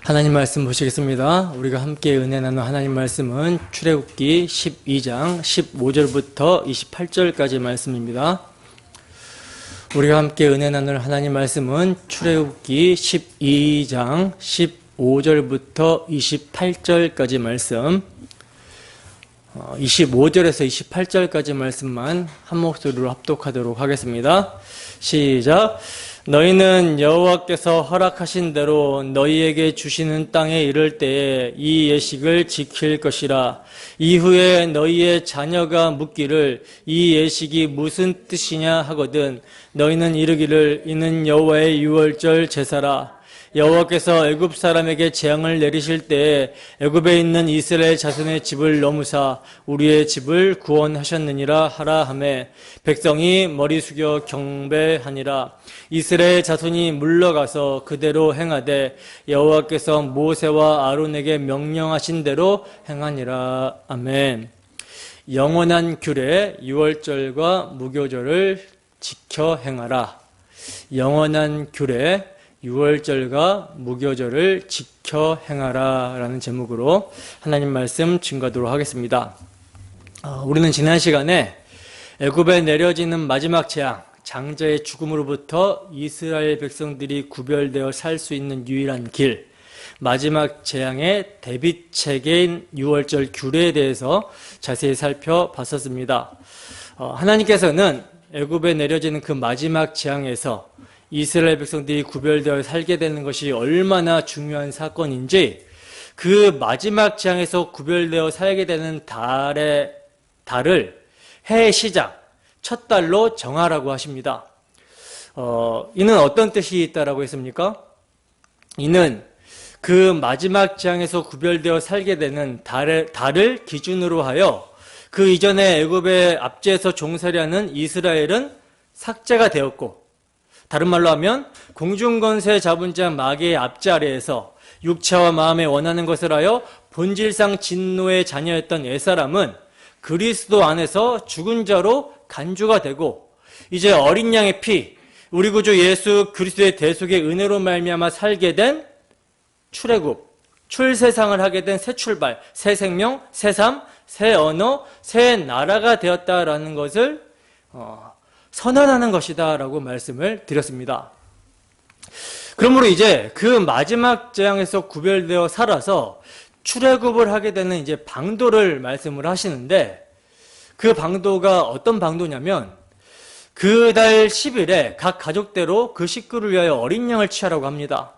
하나님 말씀 보시겠습니다. 우리가 함께 은혜 나누는 하나님 말씀은 출애굽기 12장 15절부터 28절까지 말씀입니다. 우리가 함께 은혜 나눌 하나님 말씀은 출애굽기 12장 15절부터 28절까지 말씀, 25절에서 28절까지 말씀만 한 목소리로 합독하도록 하겠습니다. 시작. 너희는 여호와께서 허락하신 대로 너희에게 주시는 땅에 이를 때에 이 예식을 지킬 것이라. 이후에 너희의 자녀가 묻기를 이 예식이 무슨 뜻이냐 하거든 너희는 이르기를 이는 여호와의 유월절 제사라. 여호와께서 애굽 사람에게 재앙을 내리실 때에 애굽에 있는 이스라엘 자손의 집을 넘으사 우리의 집을 구원하셨느니라 하라 하매 백성이 머리 숙여 경배하니라. 이스라엘 자손이 물러가서 그대로 행하되 여호와께서 모세와 아론에게 명령하신 대로 행하니라. 아멘. 영원한 규례 유월절과 무교절을 지켜 행하라. 영원한 규례 유월절과 무교절을 지켜 행하라 라는 제목으로 하나님 말씀 증거하도록 하겠습니다. 우리는 지난 시간에 애굽에 내려지는 마지막 재앙, 장자의 죽음으로부터 이스라엘 백성들이 구별되어 살 수 있는 유일한 길, 마지막 재앙의 대비책인 유월절 규례에 대해서 자세히 살펴봤었습니다. 하나님께서는 애굽에 내려지는 그 마지막 재앙에서 이스라엘 백성들이 구별되어 살게 되는 것이 얼마나 중요한 사건인지 그 마지막 재앙에서 구별되어 살게 되는 달을 해의 시작, 첫 달로 정하라고 하십니다. 이는 어떤 뜻이 있다라고 했습니까? 이는 그 마지막 재앙에서 구별되어 살게 되는 달을 기준으로 하여 그 이전에 애굽의 압제에서 종살이하는 이스라엘은 삭제가 되었고, 다른 말로 하면 공중권세 잡은 자 마귀의 압제 아래에서 육체와 마음에 원하는 것을 하여 본질상 진노의 자녀였던 옛사람은 그리스도 안에서 죽은 자로 간주가 되고 이제 어린 양의 피, 우리 구주 예수 그리스도의 대속의 은혜로 말미암아 살게 된 출애굽, 출세상을 하게 된 새 출발, 새 생명, 새 삶, 새 언어, 새 나라가 되었다라는 것을 선언하는 것이다 라고 말씀을 드렸습니다. 그러므로 이제 그 마지막 재앙에서 구별되어 살아서 출애굽을 하게 되는 이제 방도를 말씀을 하시는데, 그 방도가 어떤 방도냐면 그 달 10일에 각 가족대로 그 식구를 위하여 어린 양을 취하라고 합니다.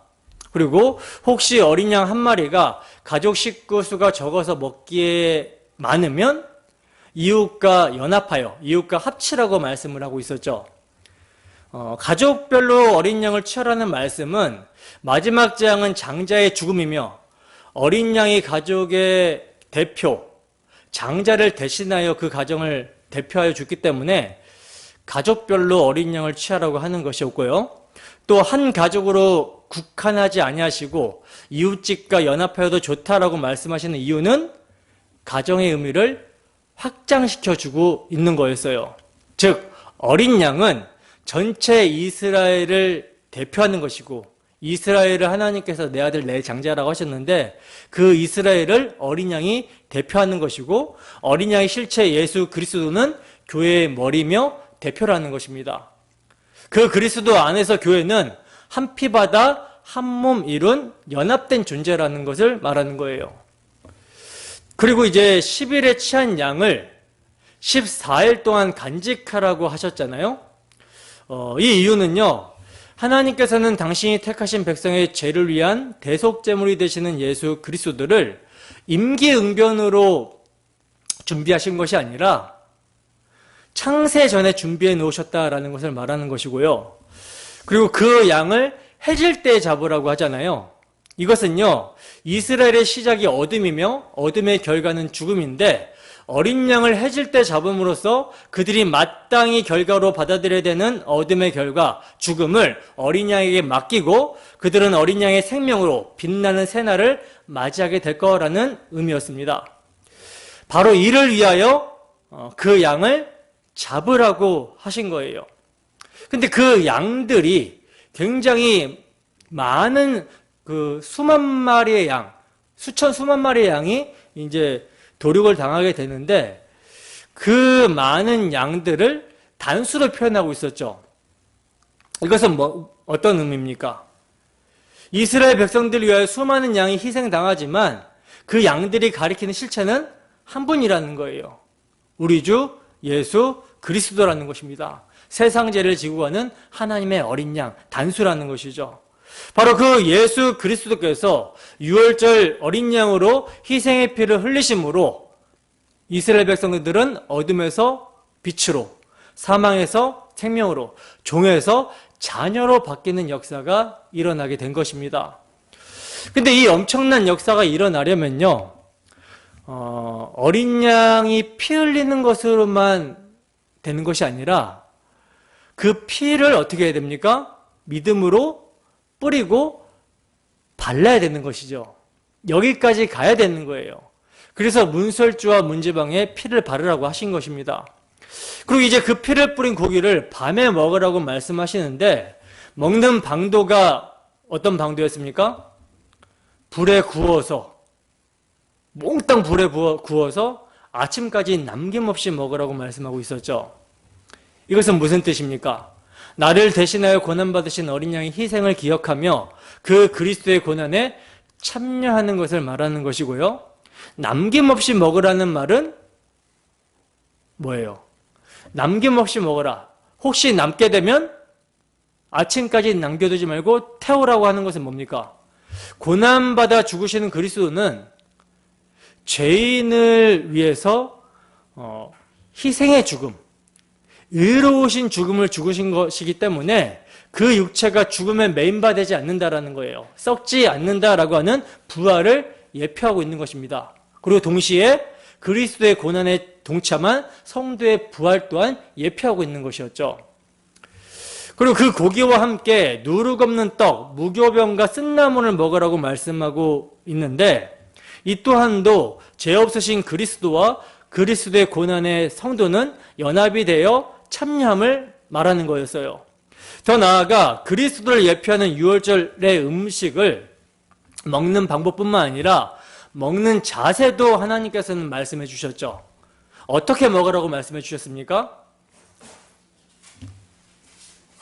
그리고 혹시 어린 양 한 마리가 가족 식구 수가 적어서 먹기에 많으면 이웃과 연합하여 이웃과 합치라고 말씀을 하고 있었죠. 가족별로 어린 양을 취하라는 말씀은 마지막 재앙은 장자의 죽음이며 어린 양이 가족의 대표, 장자를 대신하여 그 가정을 대표하여 죽기 때문에 가족별로 어린 양을 취하라고 하는 것이었고요. 또 한 가족으로 국한하지 아니하시고 이웃집과 연합하여도 좋다라고 말씀하시는 이유는 가정의 의미를 확장시켜주고 있는 거였어요. 즉 어린 양은 전체 이스라엘을 대표하는 것이고, 이스라엘을 하나님께서 내 아들 내 장자라고 하셨는데 그 이스라엘을 어린 양이 대표하는 것이고, 어린 양의 실체 예수 그리스도는 교회의 머리며 대표라는 것입니다. 그 그리스도 안에서 교회는 한 피바다 한 몸 이룬 연합된 존재라는 것을 말하는 거예요. 그리고 이제 10일에 취한 양을 14일 동안 간직하라고 하셨잖아요. 이 이유는요, 하나님께서는 당신이 택하신 백성의 죄를 위한 대속제물이 되시는 예수 그리스도를 임기응변으로 준비하신 것이 아니라 창세 전에 준비해 놓으셨다라는 것을 말하는 것이고요. 그리고 그 양을 해질 때 잡으라고 하잖아요. 이것은요, 이스라엘의 시작이 어둠이며 어둠의 결과는 죽음인데 어린 양을 해질 때 잡음으로써 그들이 마땅히 결과로 받아들여야 되는 어둠의 결과, 죽음을 어린 양에게 맡기고 그들은 어린 양의 생명으로 빛나는 새날을 맞이하게 될 거라는 의미였습니다. 바로 이를 위하여 그 양을 잡으라고 하신 거예요. 근데 그 양들이 굉장히 많은 그 수만 마리의 양, 수만 마리의 양이 이제 도륙을 당하게 되는데 그 많은 양들을 단수로 표현하고 있었죠. 이것은 어떤 의미입니까? 이스라엘 백성들을 위하여 수많은 양이 희생당하지만 그 양들이 가리키는 실체는 한 분이라는 거예요. 우리 주 예수 그리스도라는 것입니다. 세상 죄를 지고 가는 하나님의 어린 양, 단수라는 것이죠. 바로 그 예수 그리스도께서 유월절 어린 양으로 희생의 피를 흘리심으로 이스라엘 백성들은 어둠에서 빛으로, 사망에서 생명으로, 종에서 자녀로 바뀌는 역사가 일어나게 된 것입니다. 근데 이 엄청난 역사가 일어나려면요, 어린 양이 피 흘리는 것으로만 되는 것이 아니라 그 피를 어떻게 해야 됩니까? 믿음으로 뿌리고 발라야 되는 것이죠. 여기까지 가야 되는 거예요. 그래서 문설주와 문지방에 피를 바르라고 하신 것입니다. 그리고 이제 그 피를 뿌린 고기를 밤에 먹으라고 말씀하시는데 먹는 방도가 어떤 방도였습니까? 불에 구워서, 몽땅 불에 구워서 아침까지 남김없이 먹으라고 말씀하고 있었죠. 이것은 무슨 뜻입니까? 나를 대신하여 고난받으신 어린 양의 희생을 기억하며 그 그리스도의 고난에 참여하는 것을 말하는 것이고요. 남김없이 먹으라는 말은 뭐예요? 남김없이 먹어라. 혹시 남게 되면 아침까지 남겨두지 말고 태우라고 하는 것은 뭡니까? 고난받아 죽으시는 그리스도는 죄인을 위해서 희생의 죽음, 의로우신 죽음을 죽으신 것이기 때문에 그 육체가 죽음에 매인바되지 않는다라는 거예요. 썩지 않는다라고 하는 부활을 예표하고 있는 것입니다. 그리고 동시에 그리스도의 고난에 동참한 성도의 부활 또한 예표하고 있는 것이었죠. 그리고 그 고기와 함께 누룩 없는 떡, 무교병과 쓴나물을 먹으라고 말씀하고 있는데 이 또한도 죄 없으신 그리스도와 그리스도의 고난의 성도는 연합이 되어 참여함을 말하는 거였어요. 더 나아가 그리스도를 예표하는 유월절의 음식을 먹는 방법뿐만 아니라 먹는 자세도 하나님께서는 말씀해 주셨죠. 어떻게 먹으라고 말씀해 주셨습니까?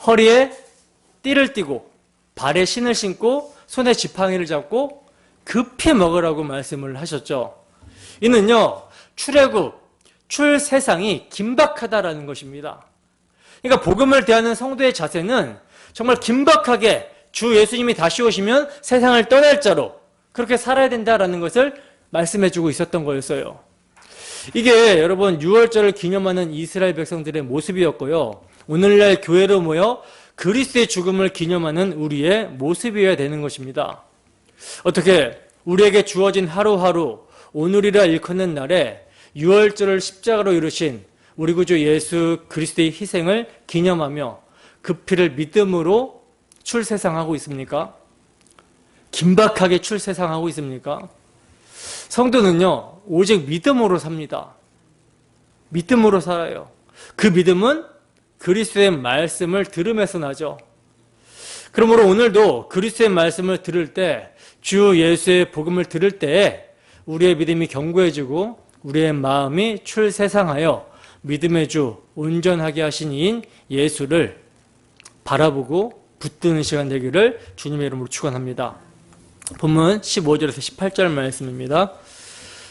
허리에 띠를 띠고 발에 신을 신고 손에 지팡이를 잡고 급히 먹으라고 말씀을 하셨죠. 이는요, 출애굽, 출세상이 긴박하다라는 것입니다. 그러니까 복음을 대하는 성도의 자세는 정말 긴박하게 주 예수님이 다시 오시면 세상을 떠날 자로 그렇게 살아야 된다라는 것을 말씀해주고 있었던 거였어요. 이게 여러분 유월절을 기념하는 이스라엘 백성들의 모습이었고요. 오늘날 교회로 모여 그리스도의 죽음을 기념하는 우리의 모습이어야 되는 것입니다. 어떻게 우리에게 주어진 하루하루 오늘이라 일컫는 날에 유월절을 십자가로 이루신 우리 구주 예수 그리스도의 희생을 기념하며 그 피를 믿음으로 출세상하고 있습니까? 긴박하게 출세상하고 있습니까? 성도는요, 오직 믿음으로 삽니다. 믿음으로 살아요. 그 믿음은 그리스도의 말씀을 들음에서 나죠. 그러므로 오늘도 그리스도의 말씀을 들을 때, 주 예수의 복음을 들을 때에 우리의 믿음이 견고해지고 우리의 마음이 출세상하여 믿음의 주, 온전하게 하신 이인 예수를 바라보고 붙드는 시간 되기를 주님의 이름으로 축원합니다. 본문 15절에서 18절 말씀입니다.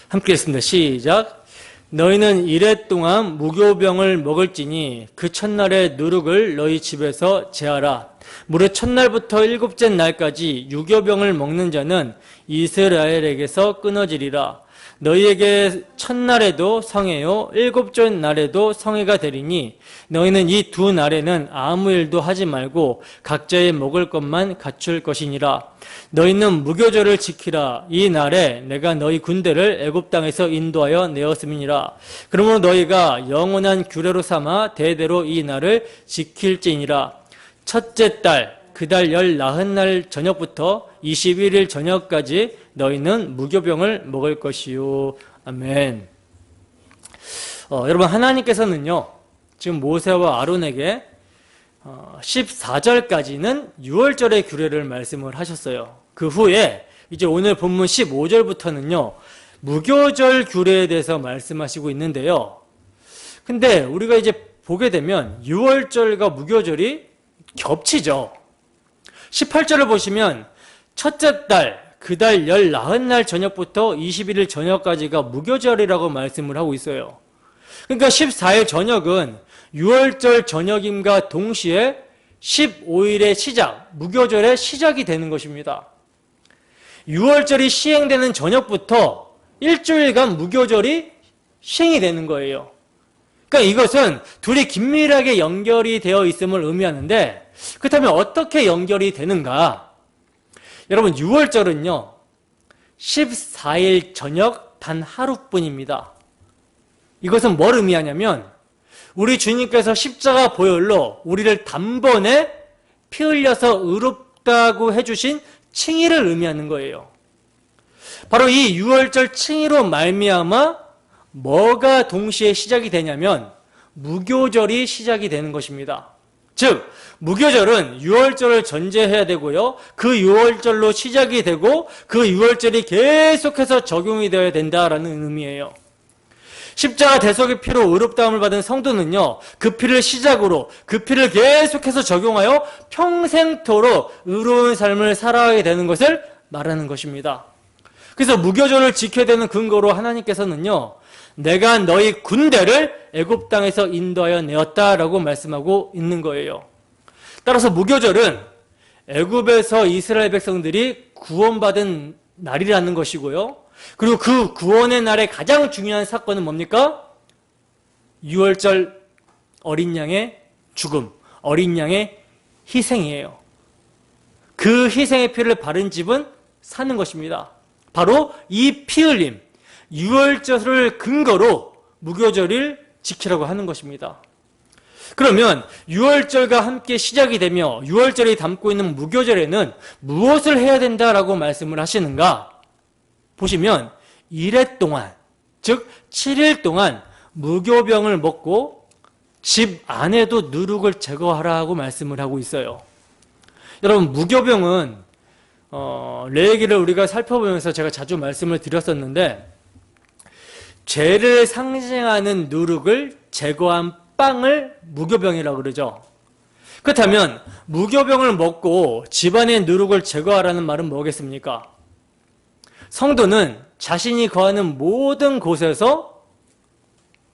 함께 읽습니다. 시작. 너희는 이레 동안 무교병을 먹을지니 그 첫날의 누룩을 너희 집에서 제하라. 무릇 첫날부터 일곱째 날까지 유교병을 먹는 자는 이스라엘에게서 끊어지리라. 너희에게 첫날에도 성회요 일곱째 날에도 성회가 되리니 너희는 이 두 날에는 아무 일도 하지 말고 각자의 먹을 것만 갖출 것이니라. 너희는 무교절을 지키라. 이 날에 내가 너희 군대를 애굽 땅에서 인도하여 내었음이니라. 그러므로 너희가 영원한 규례로 삼아 대대로 이 날을 지킬지니라. 첫째 달 그 달 19날 저녁부터 21일 저녁까지 너희는 무교병을 먹을 것이요. 아멘. 여러분, 하나님께서는요, 지금 모세와 아론에게 14절까지는 유월절의 규례를 말씀을 하셨어요. 그 후에 이제 오늘 본문 15절부터는요, 무교절 규례에 대해서 말씀하시고 있는데요. 근데 우리가 이제 보게 되면 6월절과 무교절이 겹치죠. 18절을 보시면 첫째 달, 그 달 19날 저녁부터 21일 저녁까지가 무교절이라고 말씀을 하고 있어요. 그러니까 14일 저녁은 6월절 저녁임과 동시에 15일의 시작, 무교절의 시작이 되는 것입니다. 6월절이 시행되는 저녁부터 일주일간 무교절이 시행이 되는 거예요. 그러니까 이것은 둘이 긴밀하게 연결이 되어 있음을 의미하는데, 그렇다면 어떻게 연결이 되는가? 여러분, 6월절은요, 14일 저녁 단 하루뿐입니다. 이것은 뭘 의미하냐면, 우리 주님께서 십자가 보혈로 우리를 단번에 피 흘려서 의롭다고 해주신 칭의를 의미하는 거예요. 바로 이 6월절 칭의로 말미암아 뭐가 동시에 시작이 되냐면 무교절이 시작이 되는 것입니다. 즉, 무교절은 6월절을 전제해야 되고요. 그 6월절로 시작이 되고 그 6월절이 계속해서 적용이 되어야 된다라는 의미예요. 십자가 대속의 피로 의롭다함을 받은 성도는요, 그 피를 시작으로 그 피를 계속해서 적용하여 평생토록 의로운 삶을 살아가게 되는 것을 말하는 것입니다. 그래서 무교절을 지켜야 되는 근거로 하나님께서는요, 내가 너희 군대를 애굽 땅에서 인도하여 내었다라고 말씀하고 있는 거예요. 따라서 무교절은 애굽에서 이스라엘 백성들이 구원받은 날이라는 것이고요. 그리고 그 구원의 날의 가장 중요한 사건은 뭡니까? 6월절 어린 양의 죽음, 어린 양의 희생이에요. 그 희생의 피를 바른 집은 사는 것입니다. 바로 이 피 흘림, 6월절을 근거로 무교절을 지키라고 하는 것입니다. 그러면 6월절과 함께 시작이 되며 6월절이 담고 있는 무교절에는 무엇을 해야 된다라고 말씀을 하시는가? 보시면 1회 동안, 즉 7일 동안 무교병을 먹고 집 안에도 누룩을 제거하라고 말씀을 하고 있어요. 여러분, 무교병은 레위기를 우리가 살펴보면서 제가 자주 말씀을 드렸었는데, 죄를 상징하는 누룩을 제거한 빵을 무교병이라고 그러죠. 그렇다면 무교병을 먹고 집안의 누룩을 제거하라는 말은 뭐겠습니까? 성도는 자신이 거하는 모든 곳에서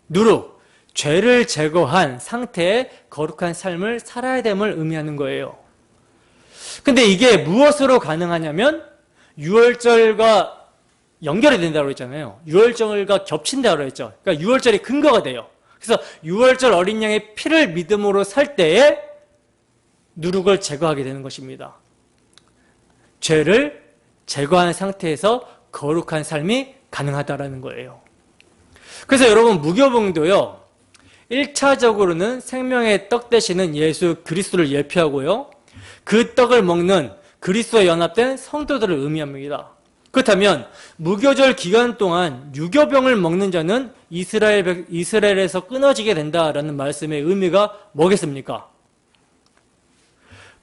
누룩, 죄를 제거한 상태의 거룩한 삶을 살아야 됨을 의미하는 거예요. 근데 이게 무엇으로 가능하냐면 6월절과 연결이 된다고 했잖아요. 6월절과 겹친다고 했죠. 그러니까 6월절이 근거가 돼요. 그래서 6월절 어린 양의 피를 믿음으로 살 때에 누룩을 제거하게 되는 것입니다. 죄를 제거한 상태에서 거룩한 삶이 가능하다라는 거예요. 그래서 여러분, 무교병도요, 1차적으로는 생명의 떡 되시는 예수 그리스도를 예표하고요, 그 떡을 먹는 그리스도와 연합된 성도들을 의미합니다. 그렇다면 무교절 기간 동안 유교병을 먹는 자는 이스라엘에서 끊어지게 된다라는 말씀의 의미가 뭐겠습니까?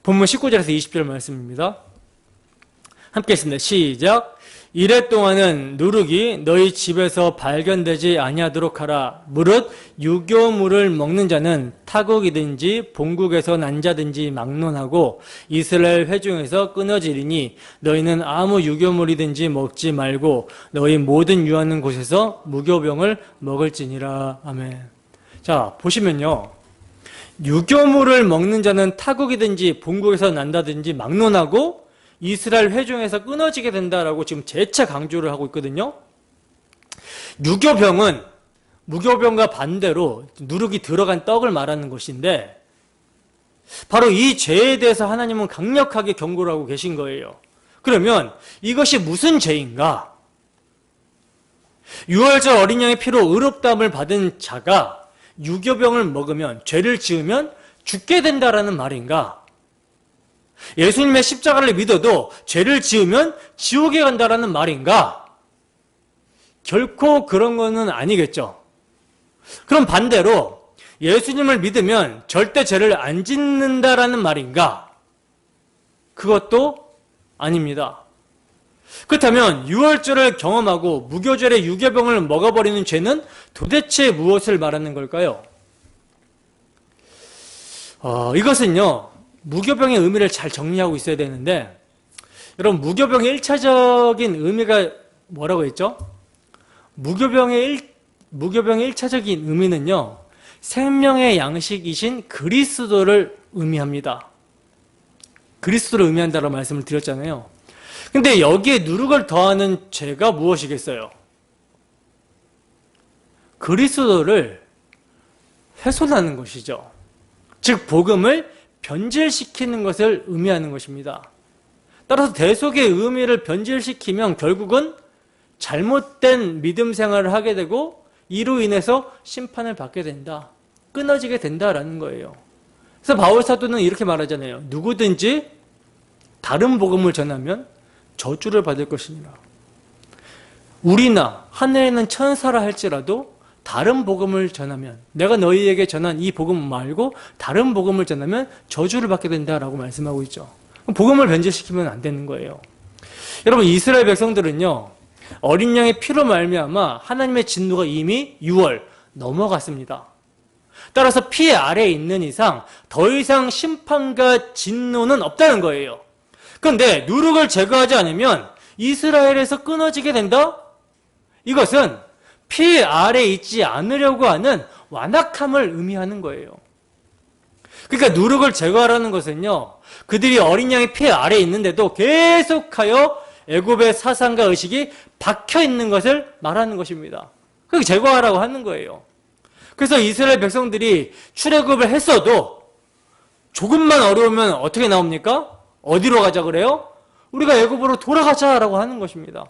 본문 19절에서 20절 말씀입니다. 함께 했습니다. 시작. 이래 동안은 누룩이 너희 집에서 발견되지 아니하도록 하라. 무릇 유교물을 먹는 자는 타국이든지 본국에서 난 자든지 막론하고 이스라엘 회중에서 끊어지리니 너희는 아무 유교물이든지 먹지 말고 너희 모든 유하는 곳에서 무교병을 먹을지니라. 아멘. 자, 보시면요, 유교물을 먹는 자는 타국이든지 본국에서 난다든지 막론하고 이스라엘 회중에서 끊어지게 된다라고 지금 재차 강조를 하고 있거든요. 유교병은 무교병과 반대로 누룩이 들어간 떡을 말하는 것인데, 바로 이 죄에 대해서 하나님은 강력하게 경고를 하고 계신 거예요. 그러면 이것이 무슨 죄인가? 6월절 어린 양의 피로 의롭다함을 받은 자가 유교병을 먹으면, 죄를 지으면 죽게 된다라는 말인가? 예수님의 십자가를 믿어도 죄를 지으면 지옥에 간다라는 말인가? 결코 그런 거는 아니겠죠. 그럼 반대로 예수님을 믿으면 절대 죄를 안 짓는다라는 말인가? 그것도 아닙니다. 그렇다면 유월절을 경험하고 무교절에 유교병을 먹어버리는 죄는 도대체 무엇을 말하는 걸까요? 이것은요, 무교병의 의미를 잘 정리하고 있어야 되는데, 여러분, 무교병의 1차적인 의미가 뭐라고 했죠? 무교병의 1차적인 의미는요, 생명의 양식이신 그리스도를 의미합니다. 그리스도를 의미한다고 말씀을 드렸잖아요. 근데 여기에 누룩을 더하는 죄가 무엇이겠어요? 그리스도를 훼손하는 것이죠. 즉 복음을 변질시키는 것을 의미하는 것입니다. 따라서 대속의 의미를 변질시키면 결국은 잘못된 믿음 생활을 하게 되고 이로 인해서 심판을 받게 된다. 끊어지게 된다라는 거예요. 그래서 바울 사도는 이렇게 말하잖아요. 누구든지 다른 복음을 전하면 저주를 받을 것이니라. 우리나 하늘에 있는 천사라 할지라도 다른 복음을 전하면, 내가 너희에게 전한 이 복음 말고 다른 복음을 전하면 저주를 받게 된다라고 말씀하고 있죠. 복음을 변질시키면 안 되는 거예요. 여러분, 이스라엘 백성들은요, 어린 양의 피로 말미암아 하나님의 진노가 이미 6월 넘어갔습니다. 따라서 피 아래에 있는 이상 더 이상 심판과 진노는 없다는 거예요. 그런데 누룩을 제거하지 않으면 이스라엘에서 끊어지게 된다? 이것은 피 아래에 있지 않으려고 하는 완악함을 의미하는 거예요. 그러니까 누룩을 제거하라는 것은요, 그들이 어린 양의 피 아래에 있는데도 계속하여 애굽의 사상과 의식이 박혀 있는 것을 말하는 것입니다. 그렇게 제거하라고 하는 거예요. 그래서 이스라엘 백성들이 출애굽을 했어도 조금만 어려우면 어떻게 나옵니까? 어디로 가자 그래요? 우리가 애굽으로 돌아가자라고 하는 것입니다.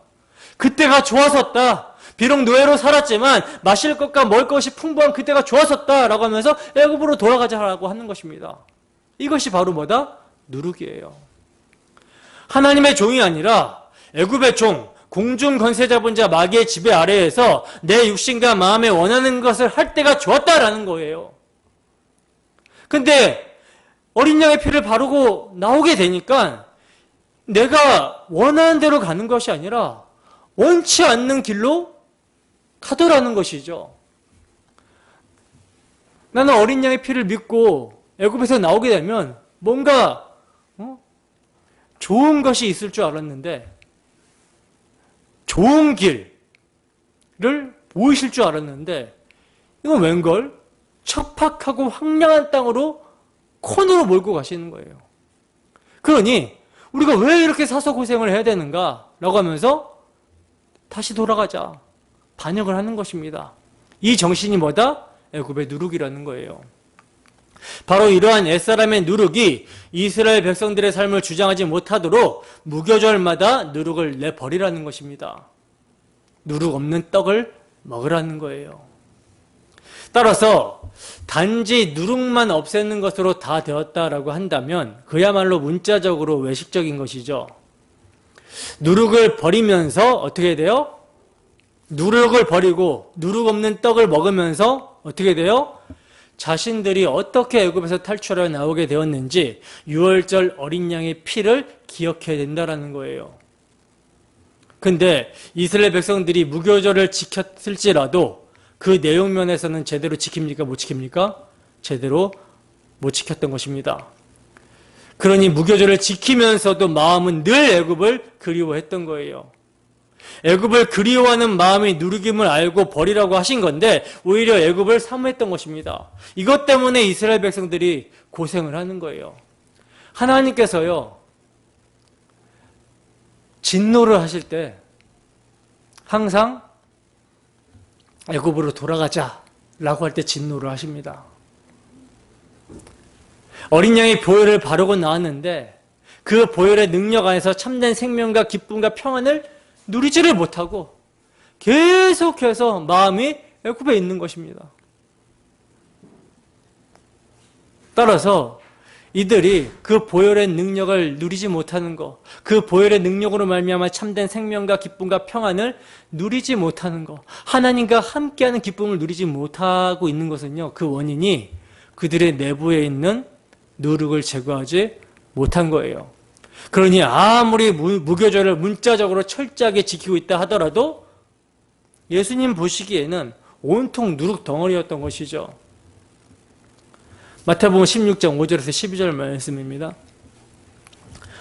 그때가 좋았었다. 비록 노예로 살았지만 마실 것과 먹을 것이 풍부한 그때가 좋았었다라고 하면서 애굽으로 돌아가자라고 하는 것입니다. 이것이 바로 뭐다? 누룩이에요. 하나님의 종이 아니라 애굽의 종, 공중 권세 잡은 자 마귀의 지배 아래에서 내 육신과 마음에 원하는 것을 할 때가 좋았다라는 거예요. 근데 어린 양의 피를 바르고 나오게 되니까 내가 원하는 대로 가는 것이 아니라 원치 않는 길로 가더라는 것이죠. 나는 어린 양의 피를 믿고 애굽에서 나오게 되면 뭔가 좋은 것이 있을 줄 알았는데 좋은 길을 보이실 줄 알았는데 이건 웬걸? 척박하고 황량한 땅으로 콘으로 몰고 가시는 거예요. 그러니 우리가 왜 이렇게 사서 고생을 해야 되는가? 라고 하면서 다시 돌아가자. 반역을 하는 것입니다. 이 정신이 뭐다? 애굽의 누룩이라는 거예요. 바로 이러한 옛사람의 누룩이 이스라엘 백성들의 삶을 주장하지 못하도록 무교절마다 누룩을 내버리라는 것입니다. 누룩 없는 떡을 먹으라는 거예요. 따라서 단지 누룩만 없애는 것으로 다 되었다라고 한다면 그야말로 문자적으로 외식적인 것이죠. 누룩을 버리면서 어떻게 돼요? 누룩을 버리고 누룩 없는 떡을 먹으면서 어떻게 돼요? 자신들이 어떻게 애굽에서 탈출하여 나오게 되었는지 6월절 어린 양의 피를 기억해야 된다는 거예요. 근데 이스라엘 백성들이 무교절을 지켰을지라도 그 내용면에서는 제대로 지킵니까? 못 지킵니까? 제대로 못 지켰던 것입니다. 그러니 무교절을 지키면서도 마음은 늘 애굽을 그리워했던 거예요. 애굽을 그리워하는 마음이 누룩임을 알고 버리라고 하신 건데 오히려 애굽을 사모했던 것입니다. 이것 때문에 이스라엘 백성들이 고생을 하는 거예요. 하나님께서요, 진노를 하실 때 항상 애굽으로 돌아가자라고 할 때 진노를 하십니다. 어린 양이 보혈을 바르고 나왔는데 그 보혈의 능력 안에서 참된 생명과 기쁨과 평안을 누리지를 못하고 계속해서 마음이 애굽에 있는 것입니다. 따라서 이들이 그 보혈의 능력을 누리지 못하는 것, 그 보혈의 능력으로 말미암아 참된 생명과 기쁨과 평안을 누리지 못하는 것, 하나님과 함께하는 기쁨을 누리지 못하고 있는 것은요, 그 원인이 그들의 내부에 있는 누룩을 제거하지 못한 거예요. 그러니 아무리 무교절을 문자적으로 철저하게 지키고 있다 하더라도 예수님 보시기에는 온통 누룩 덩어리였던 것이죠. 마태복음 16장 5절에서 12절 말씀입니다.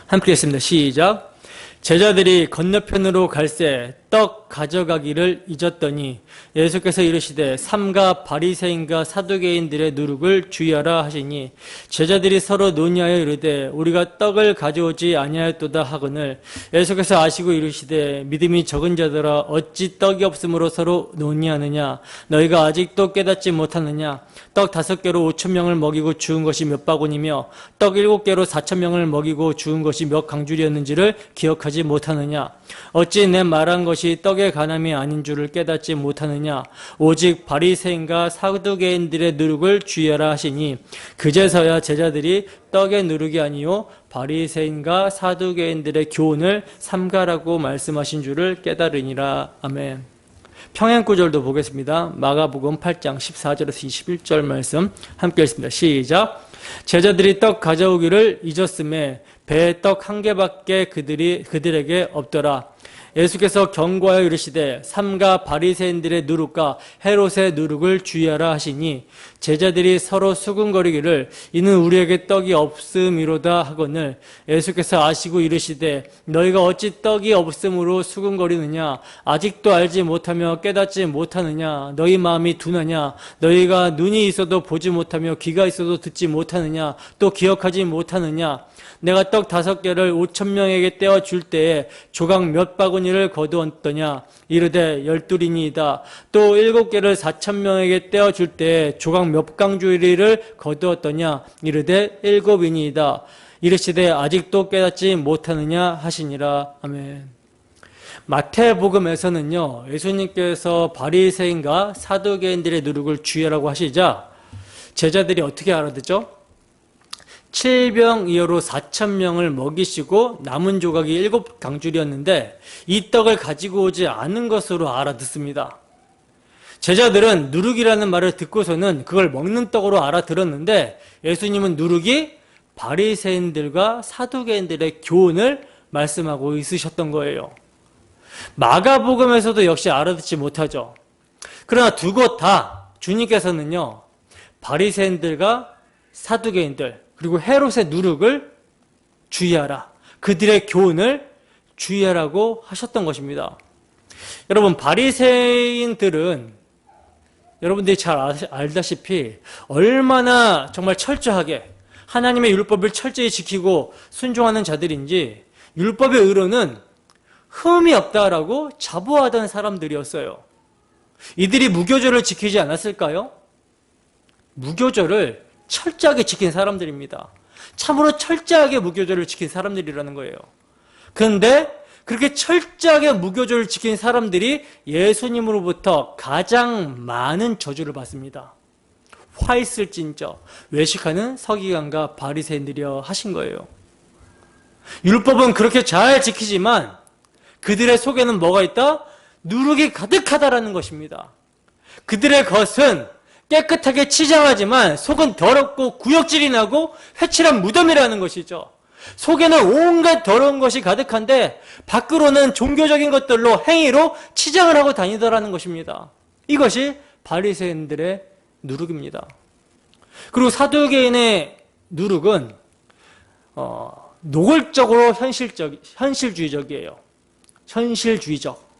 함께 했습니다. 시작. 제자들이 건너편으로 갈새 떡 가져가기를 잊었더니 예수께서 이르시되 삼가 바리새인과 사두개인들의 누룩을 주의하라 하시니 제자들이 서로 논의하여 이르되 우리가 떡을 가져오지 아니하였도다 하거늘 예수께서 아시고 이르시되 믿음이 적은 자들아 어찌 떡이 없으므로 서로 논의하느냐 너희가 아직도 깨닫지 못하느냐 떡 5개로 5,000명을 먹이고 죽은 것이 몇 바구니며 떡 7개로 4,000명을 먹이고 죽은 것이 몇 강줄이었는지를 기억하지 못하느냐 어찌 내 말한 것이 떡의 간함이 아닌 줄을 깨닫지 못하느냐 오직 바리새인과 사두개인들의 누룩을 주의하라 하시니 그제서야 제자들이 떡의 누룩이 아니요 바리새인과 사두개인들의 교훈을 삼가라고 말씀하신 줄을 깨달으니라. 아멘. 평행구절도 보겠습니다. 마가복음 8장 14절에서 21절 말씀 함께 읽습니다. 시작. 제자들이 떡 가져오기를 잊었음에 배에 떡 1개밖에 그들에게 없더라. 예수께서 경고하여 이르시되 삼가 바리새인들의 누룩과 헤롯의 누룩을 주의하라 하시니 제자들이 서로 수군거리기를 이는 우리에게 떡이 없음이로다 하거늘 예수께서 아시고 이르시되 너희가 어찌 떡이 없음으로 수군거리느냐 아직도 알지 못하며 깨닫지 못하느냐 너희 마음이 둔하냐 너희가 눈이 있어도 보지 못하며 귀가 있어도 듣지 못하느냐 또 기억하지 못하느냐 내가 떡 5개를 5,000명에게 떼어줄 때에 조각 몇 바구니를 거두었더냐 이르되 12이니이다. 또 7개를 4,000명에게 떼어줄 때에 조각 몇 강주리를 거두었더냐 이르되 7이니이다. 이르시되 아직도 깨닫지 못하느냐 하시니라. 아멘. 마태복음에서는요 예수님께서 바리새인과 사두개인들의 누룩을 주의하라고 하시자 제자들이 어떻게 알아듣죠? 7병이어로 4,000명을 먹이시고 남은 조각이 7강줄이었는데 이 떡을 가지고 오지 않은 것으로 알아듣습니다. 제자들은 누룩이라는 말을 듣고서는 그걸 먹는 떡으로 알아들었는데 예수님은 누룩이 바리새인들과 사두개인들의 교훈을 말씀하고 있으셨던 거예요. 마가복음에서도 역시 알아듣지 못하죠. 그러나 두 곳 다 주님께서는요 바리새인들과 사두개인들 그리고 헤롯의 누룩을 주의하라. 그들의 교훈을 주의하라고 하셨던 것입니다. 여러분 바리새인들은 여러분들이 잘 알다시피 얼마나 정말 철저하게 하나님의 율법을 철저히 지키고 순종하는 자들인지 율법의 의로는 흠이 없다라고 자부하던 사람들이었어요. 이들이 무교절을 지키지 않았을까요? 무교절을 철저하게 지킨 사람들입니다. 참으로 철저하게 무교절을 지킨 사람들이라는 거예요. 그런데 그렇게 철저하게 무교절을 지킨 사람들이 예수님으로부터 가장 많은 저주를 받습니다. 화 있을진저 외식하는 서기관과 바리새인들이여 하신 거예요. 율법은 그렇게 잘 지키지만 그들의 속에는 뭐가 있다? 누룩이 가득하다라는 것입니다. 그들의 겉은 깨끗하게 치장하지만 속은 더럽고 구역질이 나고 회칠한 무덤이라는 것이죠. 속에는 온갖 더러운 것이 가득한데 밖으로는 종교적인 것들로 행위로 치장을 하고 다니더라는 것입니다. 이것이 바리새인들의 누룩입니다. 그리고 사두개인의 누룩은 노골적으로 현실주의적이에요. 현실주의적.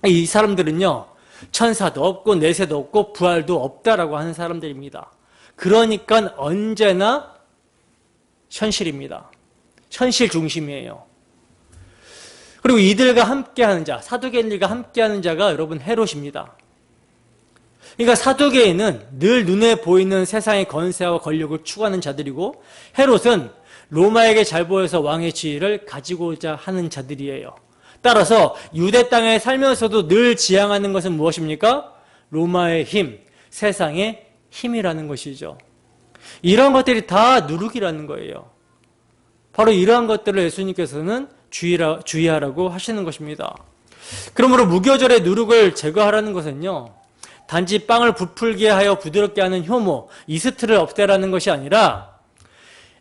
이 사람들은요 천사도 없고 내세도 없고 부활도 없다라고 하는 사람들입니다. 그러니까 언제나 현실입니다. 현실 중심이에요. 그리고 이들과 함께하는 자, 사두개인들과 함께하는 자가 여러분 헤롯입니다. 그러니까 사두개인은 늘 눈에 보이는 세상의 권세와 권력을 추구하는 자들이고 헤롯은 로마에게 잘 보여서 왕의 지위를 가지고자 하는 자들이에요. 따라서 유대 땅에 살면서도 늘 지향하는 것은 무엇입니까? 로마의 힘, 세상의 힘이라는 것이죠. 이런 것들이 다 누룩이라는 거예요. 바로 이러한 것들을 예수님께서는 주의하라고 하시는 것입니다. 그러므로 무교절의 누룩을 제거하라는 것은요, 단지 빵을 부풀게 하여 부드럽게 하는 효모, 이스트를 없애라는 것이 아니라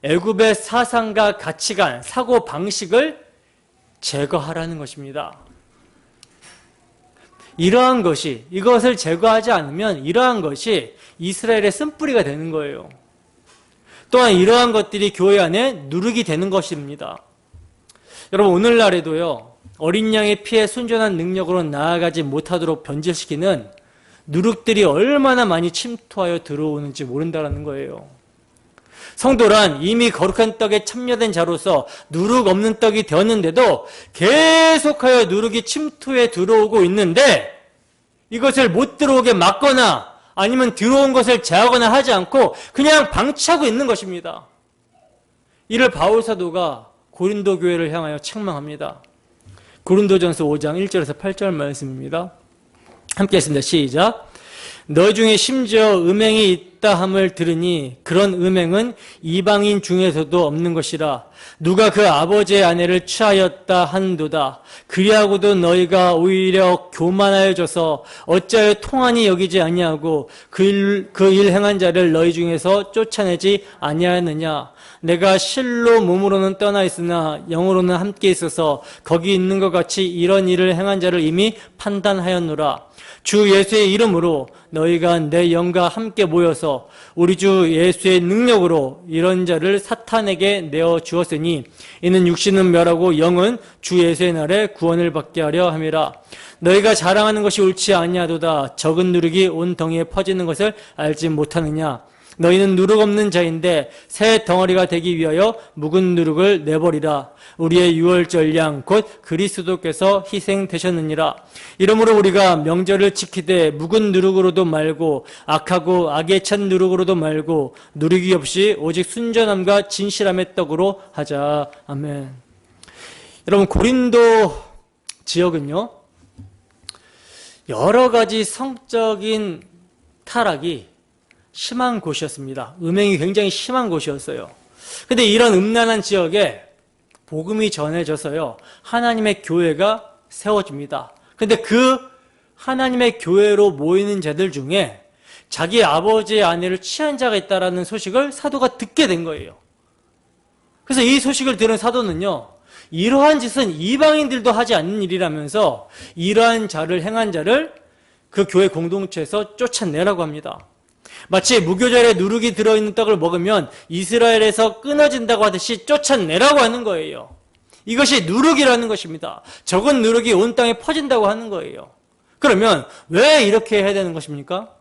애굽의 사상과 가치관, 사고 방식을 제거하라는 것입니다. 이것을 제거하지 않으면 이러한 것이 이스라엘의 쓴뿌리가 되는 거예요. 또한 이러한 것들이 교회 안에 누룩이 되는 것입니다. 여러분, 오늘날에도요, 어린 양의 피에 순전한 능력으로 나아가지 못하도록 변질시키는 누룩들이 얼마나 많이 침투하여 들어오는지 모른다는 거예요. 성도란 이미 거룩한 떡에 참여된 자로서 누룩 없는 떡이 되었는데도 계속하여 누룩이 침투해 들어오고 있는데 이것을 못 들어오게 막거나 아니면 들어온 것을 제하거나 하지 않고 그냥 방치하고 있는 것입니다. 이를 바울 사도가 고린도 교회를 향하여 책망합니다. 고린도전서 5장 1절에서 8절 말씀입니다. 함께 했습니다. 시작. 너희 중에 심지어 음행이 있다 함을 들으니 그런 음행은 이방인 중에서도 없는 것이라. 누가 그 아버지의 아내를 취하였다 한도다. 그리하고도 너희가 오히려 교만하여져서 어찌하여 통한이 여기지 아니하고 그 일 행한 자를 너희 중에서 쫓아내지 아니하였느냐. 내가 실로 몸으로는 떠나 있으나 영으로는 함께 있어서 거기 있는 것 같이 이런 일을 행한 자를 이미 판단하였노라. 주 예수의 이름으로 너희가 내 영과 함께 모여서 우리 주 예수의 능력으로 이런 자를 사탄에게 내어 주었으니 이는 육신은 멸하고 영은 주 예수의 날에 구원을 받게 하려 함이라. 너희가 자랑하는 것이 옳지 아니하도다. 적은 누룩이 온 덩이에 퍼지는 것을 알지 못하느냐. 너희는 누룩 없는 자인데 새 덩어리가 되기 위하여 묵은 누룩을 내버리라. 우리의 유월절 양 곧 그리스도께서 희생되셨느니라. 이러므로 우리가 명절을 지키되 묵은 누룩으로도 말고 악하고 악에 찬 누룩으로도 말고 누룩이 없이 오직 순전함과 진실함의 떡으로 하자. 아멘. 여러분, 고린도 지역은요, 여러 가지 성적인 타락이 심한 곳이었습니다. 음행이 굉장히 심한 곳이었어요. 근데 이런 음란한 지역에 복음이 전해져서요, 하나님의 교회가 세워집니다. 근데 그 하나님의 교회로 모이는 자들 중에 자기 아버지의 아내를 취한 자가 있다라는 소식을 사도가 듣게 된 거예요. 그래서 이 소식을 들은 사도는요, 이러한 짓은 이방인들도 하지 않는 일이라면서 이러한 자를 행한 자를 그 교회 공동체에서 쫓아내라고 합니다. 마치 무교절에 누룩이 들어있는 떡을 먹으면 이스라엘에서 끊어진다고 하듯이 쫓아내라고 하는 거예요. 이것이 누룩이라는 것입니다. 적은 누룩이 온 땅에 퍼진다고 하는 거예요. 그러면 왜 이렇게 해야 되는 것입니까?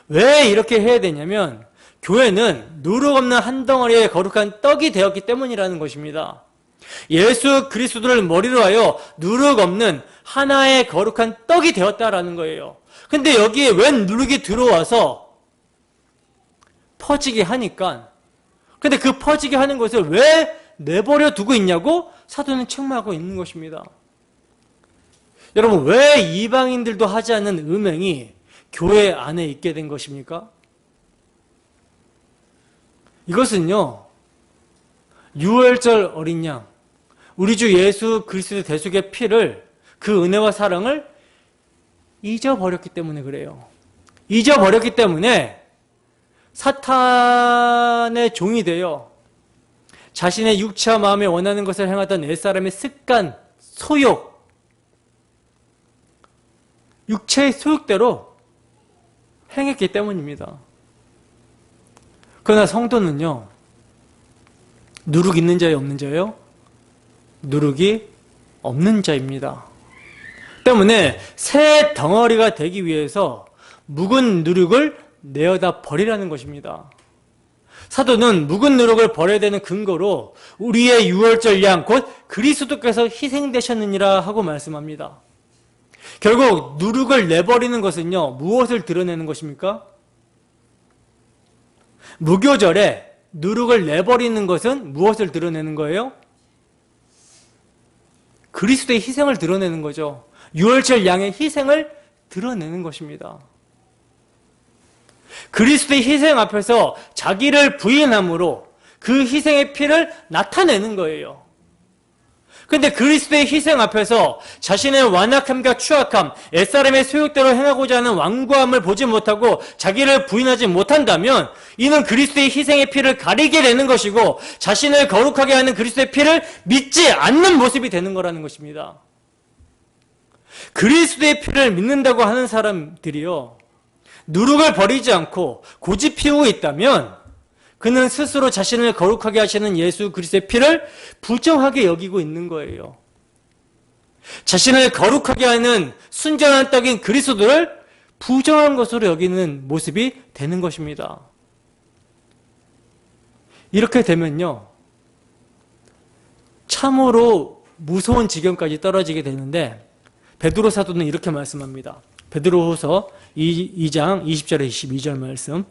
왜 이렇게 해야 되냐면 교회는 누룩 없는 한 덩어리의 거룩한 떡이 되었기 때문이라는 것입니다. 예수 그리스도를 머리로 하여 누룩 없는 하나의 거룩한 떡이 되었다라는 거예요. 근데 여기에 웬 누룩이 들어와서 퍼지게 하니까, 근데 그 퍼지게 하는 것을 왜 내버려 두고 있냐고 사도는 책망하고 있는 것입니다. 여러분, 왜 이방인들도 하지 않는 음행이 교회 안에 있게 된 것입니까? 이것은요, 유월절 어린 양, 우리 주 예수 그리스도 대속의 피를, 그 은혜와 사랑을 잊어버렸기 때문에 그래요. 잊어버렸기 때문에 사탄의 종이 되어 자신의 육체와 마음에 원하는 것을 행하던 옛사람의 습관, 소욕, 육체의 소욕대로 행했기 때문입니다. 그러나 성도는요, 누룩 있는 자예요, 없는 자예요? 누룩이 없는 자입니다. 때문에 새 덩어리가 되기 위해서 묵은 누룩을 내어다 버리라는 것입니다. 사도는 묵은 누룩을 버려야 되는 근거로 우리의 유월절 양 곧 그리스도께서 희생되셨느니라 하고 말씀합니다. 결국 누룩을 내버리는 것은요, 무엇을 드러내는 것입니까? 무교절에 누룩을 내버리는 것은 무엇을 드러내는 거예요? 그리스도의 희생을 드러내는 거죠. 유월절 양의 희생을 드러내는 것입니다. 그리스도의 희생 앞에서 자기를 부인함으로 그 희생의 피를 나타내는 거예요. 근데 그리스도의 희생 앞에서 자신의 완악함과 추악함, 옛사람의 소욕대로 행하고자 하는 완고함을 보지 못하고 자기를 부인하지 못한다면 이는 그리스도의 희생의 피를 가리게 되는 것이고 자신을 거룩하게 하는 그리스도의 피를 믿지 않는 모습이 되는 거라는 것입니다. 그리스도의 피를 믿는다고 하는 사람들이요, 누룩을 버리지 않고 고집 피우고 있다면 그는 스스로 자신을 거룩하게 하시는 예수 그리스도의 피를 부정하게 여기고 있는 거예요. 자신을 거룩하게 하는 순전한 떡인 그리스도를 부정한 것으로 여기는 모습이 되는 것입니다. 이렇게 되면요, 참으로 무서운 지경까지 떨어지게 되는데 베드로 사도는 이렇게 말씀합니다. 베드로후서 2장 20절에 22절 말씀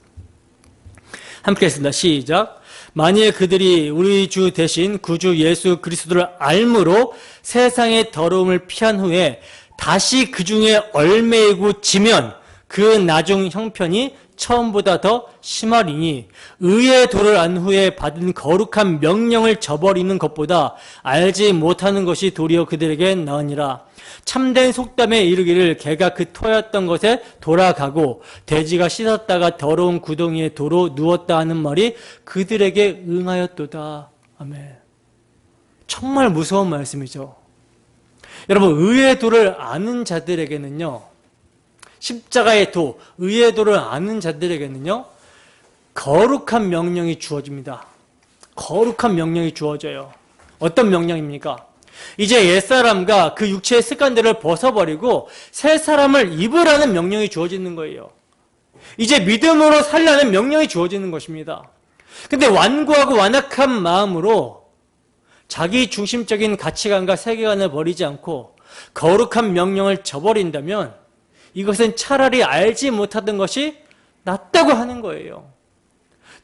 함께 했습니다. 시작. 만일 그들이 우리 주 대신 구주 예수 그리스도를 알므로 세상의 더러움을 피한 후에 다시 그 중에 얼매이고 지면 그 나중 형편이 처음보다 더 심하리니 의의 도를 안 후에 받은 거룩한 명령을 저버리는 것보다 알지 못하는 것이 도리어 그들에게 나으니라. 참된 속담에 이르기를 개가 그 토였던 것에 돌아가고 돼지가 씻었다가 더러운 구덩이에 도로 누웠다 하는 말이 그들에게 응하였도다. 아멘. 정말 무서운 말씀이죠. 여러분, 의의 도를 아는 자들에게는요, 십자가의 도, 의의 도를 아는 자들에게는요, 거룩한 명령이 주어집니다. 거룩한 명령이 주어져요. 어떤 명령입니까? 이제 옛사람과 그 육체의 습관들을 벗어버리고 새 사람을 입으라는 명령이 주어지는 거예요. 이제 믿음으로 살라는 명령이 주어지는 것입니다. 근데 완고하고 완악한 마음으로 자기 중심적인 가치관과 세계관을 버리지 않고 거룩한 명령을 저버린다면 이것은 차라리 알지 못하던 것이 낫다고 하는 거예요.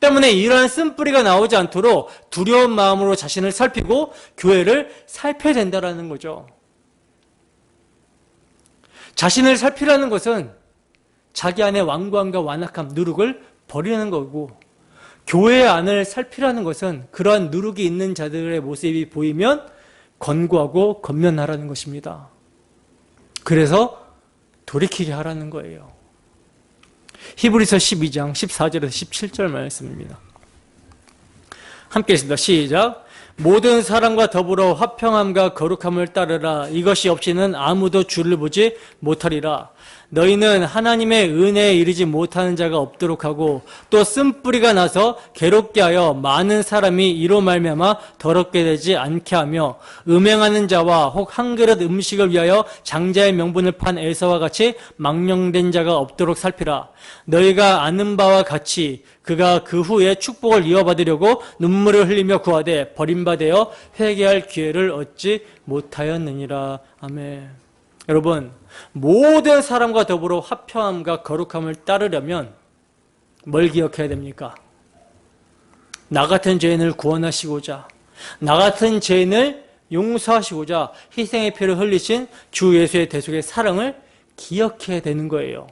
때문에 이러한 쓴뿌리가 나오지 않도록 두려운 마음으로 자신을 살피고 교회를 살펴야 된다는 거죠. 자신을 살피라는 것은 자기 안의 완고함과 완악함, 누룩을 버리는 거고, 교회 안을 살피라는 것은 그러한 누룩이 있는 자들의 모습이 보이면 권고하고 권면하라는 것입니다. 그래서 돌이키게 하라는 거예요. 히브리서 12장 14절에서 17절 말씀입니다. 함께 읽습니다. 시작. 모든 사람과 더불어 화평함과 거룩함을 따르라. 이것이 없이는 아무도 주를 보지 못하리라. 너희는 하나님의 은혜에 이르지 못하는 자가 없도록 하고 또 쓴뿌리가 나서 괴롭게 하여 많은 사람이 이로 말미암아 더럽게 되지 않게 하며 음행하는 자와 혹 한 그릇 음식을 위하여 장자의 명분을 판 에서와 같이 망령된 자가 없도록 살피라. 너희가 아는 바와 같이 그가 그 후에 축복을 이어받으려고 눈물을 흘리며 구하되 버림받아 회개할 기회를 얻지 못하였느니라. 아멘. 여러분, 모든 사람과 더불어 화평함과 거룩함을 따르려면 뭘 기억해야 됩니까? 나 같은 죄인을 구원하시고자, 나 같은 죄인을 용서하시고자 희생의 피를 흘리신 주 예수의 대속의 사랑을 기억해야 되는 거예요.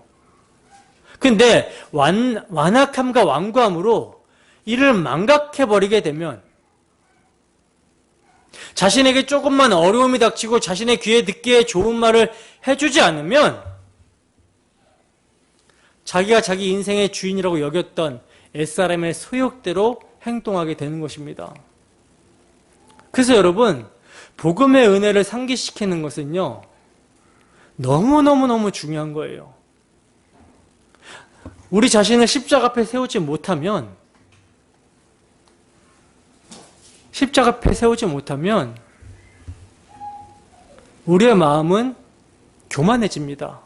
근데 완악함과 완고함으로 이를 망각해버리게 되면 자신에게 조금만 어려움이 닥치고 자신의 귀에 듣기에 좋은 말을 해주지 않으면 자기가 자기 인생의 주인이라고 여겼던 옛사람의 소욕대로 행동하게 되는 것입니다. 그래서 여러분, 복음의 은혜를 상기시키는 것은요, 너무너무너무 중요한 거예요. 우리 자신을 십자가 앞에 세우지 못하면 우리의 마음은 교만해집니다.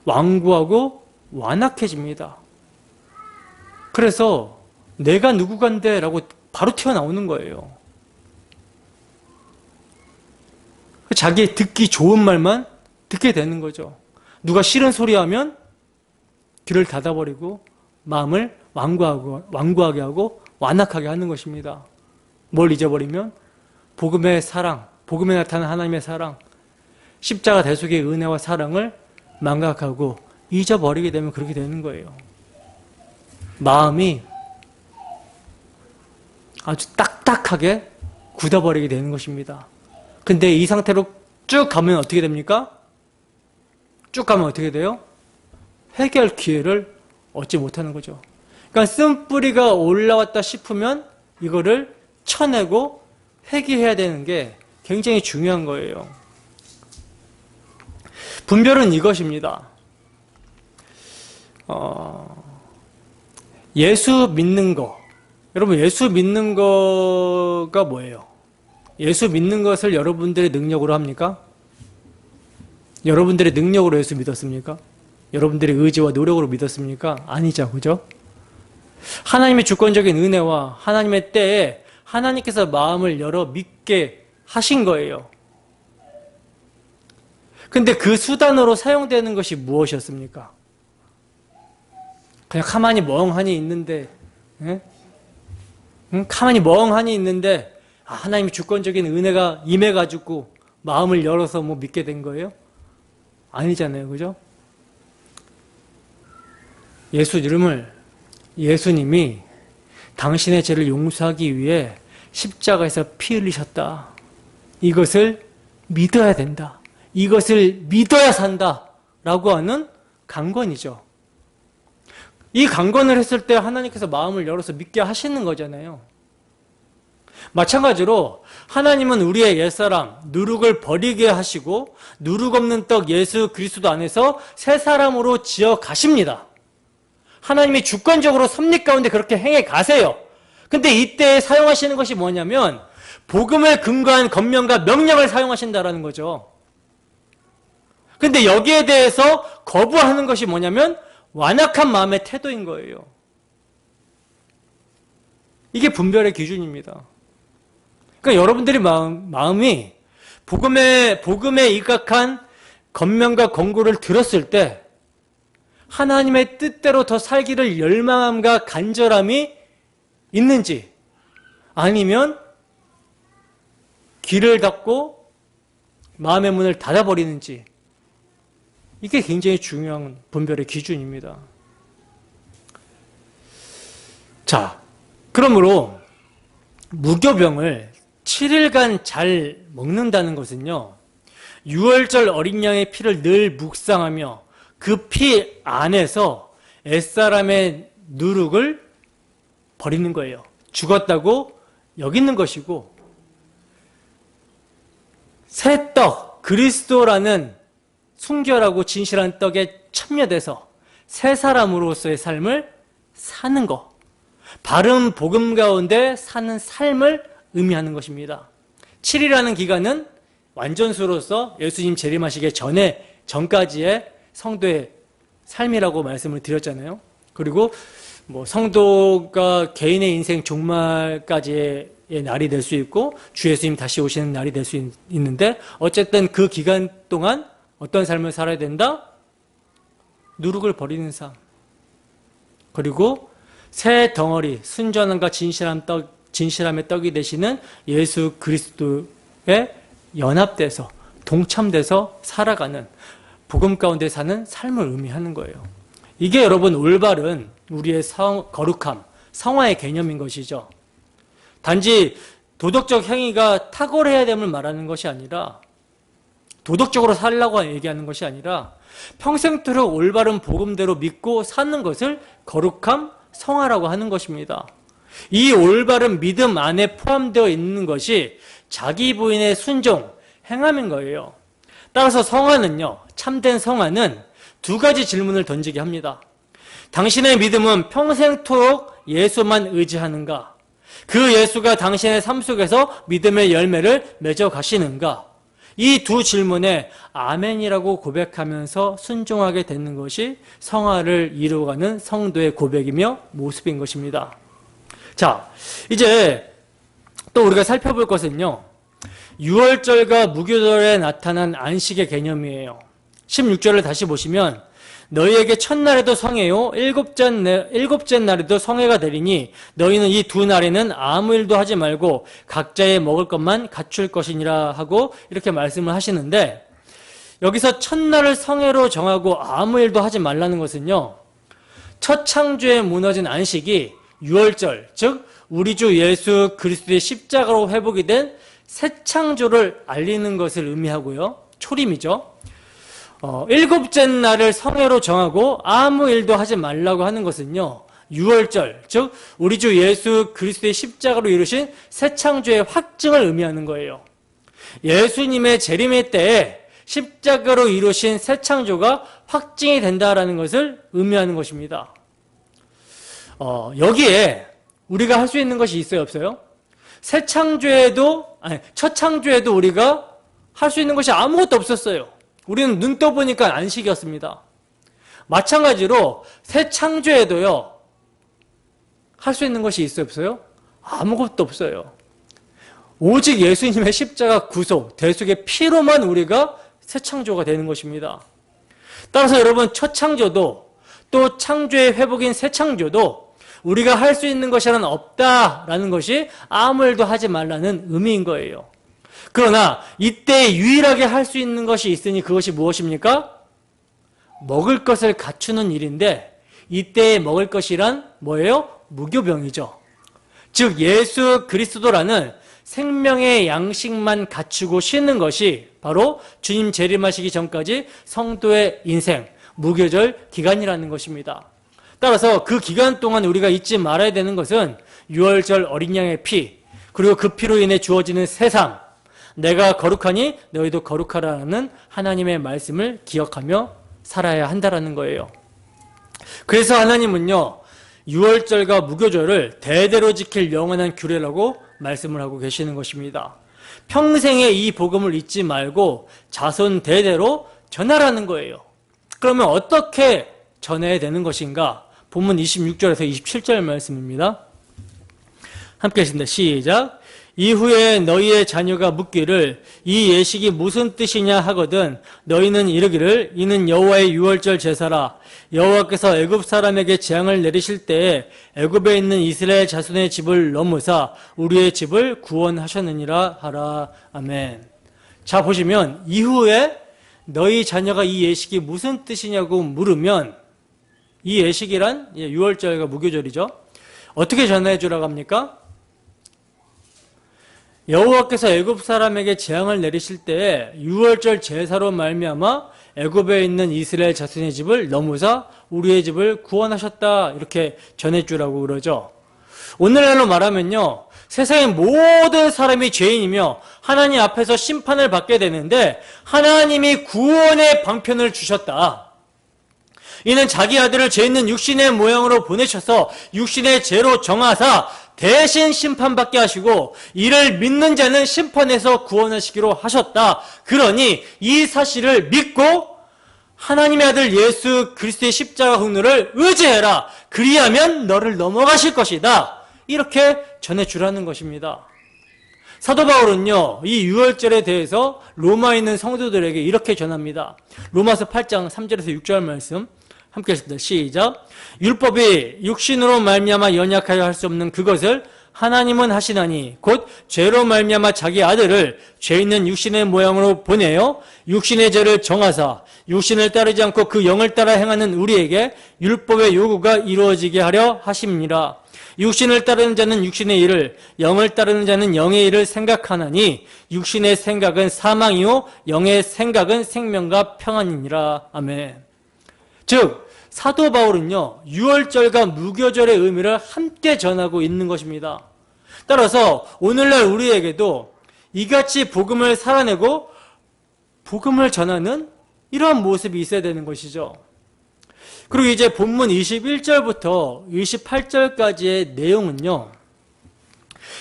완고하고 완악해집니다. 그래서 내가 누구간데 라고 바로 튀어나오는 거예요. 자기 듣기 좋은 말만 듣게 되는 거죠. 누가 싫은 소리 하면 귀를 닫아버리고 마음을 완고하게 하고 완악하게 하는 것입니다. 뭘 잊어버리면 복음의 사랑, 복음에 나타난 하나님의 사랑, 십자가 대속의 은혜와 사랑을 망각하고 잊어버리게 되면 그렇게 되는 거예요. 마음이 아주 딱딱하게 굳어버리게 되는 것입니다. 근데 이 상태로 쭉 가면 어떻게 됩니까? 쭉 가면 어떻게 돼요? 해결 기회를 얻지 못하는 거죠. 그러니까 쓴뿌리가 올라왔다 싶으면 이거를 쳐내고 회개해야 되는 게 굉장히 중요한 거예요. 분별은 이것입니다. 예수 믿는 거. 여러분, 예수 믿는 거가 뭐예요? 예수 믿는 것을 여러분들의 능력으로 합니까? 여러분들의 능력으로 예수 믿었습니까? 여러분들의 의지와 노력으로 믿었습니까? 아니죠. 그죠? 하나님의 주권적인 은혜와 하나님의 때에 하나님께서 마음을 열어 믿게 하신 거예요. 근데 그 수단으로 사용되는 것이 무엇이었습니까? 그냥 가만히 멍하니 있는데, 가만히 멍하니 있는데, 하나님의 주권적인 은혜가 임해가지고 마음을 열어서 뭐 믿게 된 거예요? 아니잖아요. 그죠? 예수님이 당신의 죄를 용서하기 위해 십자가에서 피 흘리셨다. 이것을 믿어야 된다. 이것을 믿어야 산다. 라고 하는 강권이죠. 이 강권을 했을 때 하나님께서 마음을 열어서 믿게 하시는 거잖아요. 마찬가지로 하나님은 우리의 옛사람 누룩을 버리게 하시고 누룩 없는 떡 예수 그리스도 안에서 새 사람으로 지어 가십니다. 하나님이 주권적으로 섭리 가운데 그렇게 행해 가세요. 근데 이때 사용하시는 것이 뭐냐면 복음을 근거한 권면과 명령을 사용하신다라는 거죠. 근데 여기에 대해서 거부하는 것이 뭐냐면 완악한 마음의 태도인 거예요. 이게 분별의 기준입니다. 그러니까 여러분들이 마음이 복음에 입각한 권면과 권고를 들었을 때 하나님의 뜻대로 더 살기를 열망함과 간절함이 있는지 아니면 귀를 닫고 마음의 문을 닫아버리는지 이게 굉장히 중요한 분별의 기준입니다. 자, 그러므로 무교병을 7일간 잘 먹는다는 것은요, 6월절 어린 양의 피를 늘 묵상하며 그 피 안에서 옛사람의 누룩을 버리는 거예요. 죽었다고 여기는 것이고, 새 떡, 그리스도라는 순결하고 진실한 떡에 참여돼서 새 사람으로서의 삶을 사는 것, 바른 복음 가운데 사는 삶을 의미하는 것입니다. 7이라는 기간은 완전수로서 예수님 재림하시기 전까지의 성도의 삶이라고 말씀을 드렸잖아요. 그리고 뭐 성도가 개인의 인생 종말까지의 날이 될 수 있고 주 예수님 다시 오시는 날이 될 수 있는데 어쨌든 그 기간 동안 어떤 삶을 살아야 된다? 누룩을 버리는 삶. 그리고 새 덩어리, 순전함과 진실함의 떡이 되시는 예수 그리스도에 연합돼서 동참돼서 살아가는 복음 가운데 사는 삶을 의미하는 거예요. 이게 여러분 올바른 우리의 거룩함, 성화의 개념인 것이죠. 단지 도덕적 행위가 탁월해야 됨을 말하는 것이 아니라 도덕적으로 살라고 얘기하는 것이 아니라 평생토록 올바른 복음대로 믿고 사는 것을 거룩함, 성화라고 하는 것입니다. 이 올바른 믿음 안에 포함되어 있는 것이 자기 부인의 순종, 행함인 거예요. 따라서 성화는요, 참된 성화는 두 가지 질문을 던지게 합니다. 당신의 믿음은 평생토록 예수만 의지하는가? 그 예수가 당신의 삶 속에서 믿음의 열매를 맺어 가시는가? 이 두 질문에 아멘이라고 고백하면서 순종하게 되는 것이 성화를 이루어가는 성도의 고백이며 모습인 것입니다. 자, 이제 또 우리가 살펴볼 것은요, 6월절과 무교절에 나타난 안식의 개념이에요. 16절을 다시 보시면 너희에게 첫날에도 성회요 일곱째 날에도 성회가 되리니 너희는 이 두 날에는 아무 일도 하지 말고 각자의 먹을 것만 갖출 것이니라 하고 이렇게 말씀을 하시는데, 여기서 첫날을 성회로 정하고 아무 일도 하지 말라는 것은요, 첫 창조에 무너진 안식이 6월절, 즉 우리 주 예수 그리스도의 십자가로 회복이 된 새 창조를 알리는 것을 의미하고요. 초림이죠. 일곱째 날을 성회로 정하고 아무 일도 하지 말라고 하는 것은요, 유월절, 즉 우리 주 예수 그리스도의 십자가로 이루신 새 창조의 확증을 의미하는 거예요. 예수님의 재림의 때에 십자가로 이루신 새 창조가 확증이 된다라는 것을 의미하는 것입니다. 여기에 우리가 할 수 있는 것이 있어요, 없어요? 첫 창조에도 우리가 할 수 있는 것이 아무것도 없었어요. 우리는 눈 떠보니까 안식이었습니다. 마찬가지로 새 창조에도요, 할 수 있는 것이 있어요, 없어요? 아무것도 없어요. 오직 예수님의 십자가 구속, 대속의 피로만 우리가 새 창조가 되는 것입니다. 따라서 여러분, 첫 창조도 또 창조의 회복인 새 창조도 우리가 할 수 있는 것이란 없다라는 것이 아무 일도 하지 말라는 의미인 거예요. 그러나 이때 유일하게 할 수 있는 것이 있으니 그것이 무엇입니까? 먹을 것을 갖추는 일인데, 이때에 먹을 것이란 뭐예요? 무교병이죠. 즉 예수 그리스도라는 생명의 양식만 갖추고 쉬는 것이 바로 주님 재림하시기 전까지 성도의 인생, 무교절 기간이라는 것입니다. 따라서 그 기간 동안 우리가 잊지 말아야 되는 것은 유월절 어린 양의 피, 그리고 그 피로 인해 주어지는 새 삶, 내가 거룩하니 너희도 거룩하라는 하나님의 말씀을 기억하며 살아야 한다라는 거예요. 그래서 하나님은요, 유월절과 무교절을 대대로 지킬 영원한 규례라고 말씀을 하고 계시는 것입니다. 평생에 이 복음을 잊지 말고 자손 대대로 전하라는 거예요. 그러면 어떻게 전해야 되는 것인가? 본문 26절에서 27절 말씀입니다. 함께 하겠습니다. 시작. 이후에 너희의 자녀가 묻기를 이 예식이 무슨 뜻이냐 하거든 너희는 이르기를 이는 여호와의 유월절 제사라. 여호와께서 애굽 사람에게 재앙을 내리실 때에 애굽에 있는 이스라엘 자손의 집을 넘으사 우리의 집을 구원하셨느니라 하라. 아멘. 자, 보시면 이후에 너희 자녀가 이 예식이 무슨 뜻이냐고 물으면, 이 예식이란 유월절과 무교절이죠. 어떻게 전해 주라고 합니까? 여호와께서 애굽 사람에게 재앙을 내리실 때에 유월절 제사로 말미암아 애굽에 있는 이스라엘 자손의 집을 넘으사 우리의 집을 구원하셨다, 이렇게 전해주라고 그러죠. 오늘날로 말하면요, 세상의 모든 사람이 죄인이며 하나님 앞에서 심판을 받게 되는데 하나님이 구원의 방편을 주셨다. 이는 자기 아들을 죄 있는 육신의 모양으로 보내셔서 육신의 죄로 정하사 대신 심판받게 하시고 이를 믿는 자는 심판에서 구원하시기로 하셨다. 그러니 이 사실을 믿고 하나님의 아들 예수 그리스도의 십자가 공로를 의지해라. 그리하면 너를 넘어가실 것이다. 이렇게 전해주라는 것입니다. 사도 바울은요, 이 유월절에 대해서 로마에 있는 성도들에게 이렇게 전합니다. 로마서 8장 3절에서 6절 말씀 함께 했습니다. 시작. 율법이 육신으로 말미암아 연약하여 할 수 없는 그것을 하나님은 하시나니 곧 죄로 말미암아 자기 아들을 죄 있는 육신의 모양으로 보내어 육신의 죄를 정하사 육신을 따르지 않고 그 영을 따라 행하는 우리에게 율법의 요구가 이루어지게 하려 하심이니라. 육신을 따르는 자는 육신의 일을, 영을 따르는 자는 영의 일을 생각하나니 육신의 생각은 사망이요 영의 생각은 생명과 평안이니라. 아멘. 즉 사도 바울은요, 유월절과 무교절의 의미를 함께 전하고 있는 것입니다. 따라서 오늘날 우리에게도 이같이 복음을 살아내고 복음을 전하는 이러한 모습이 있어야 되는 것이죠. 그리고 이제 본문 21절부터 28절까지의 내용은요,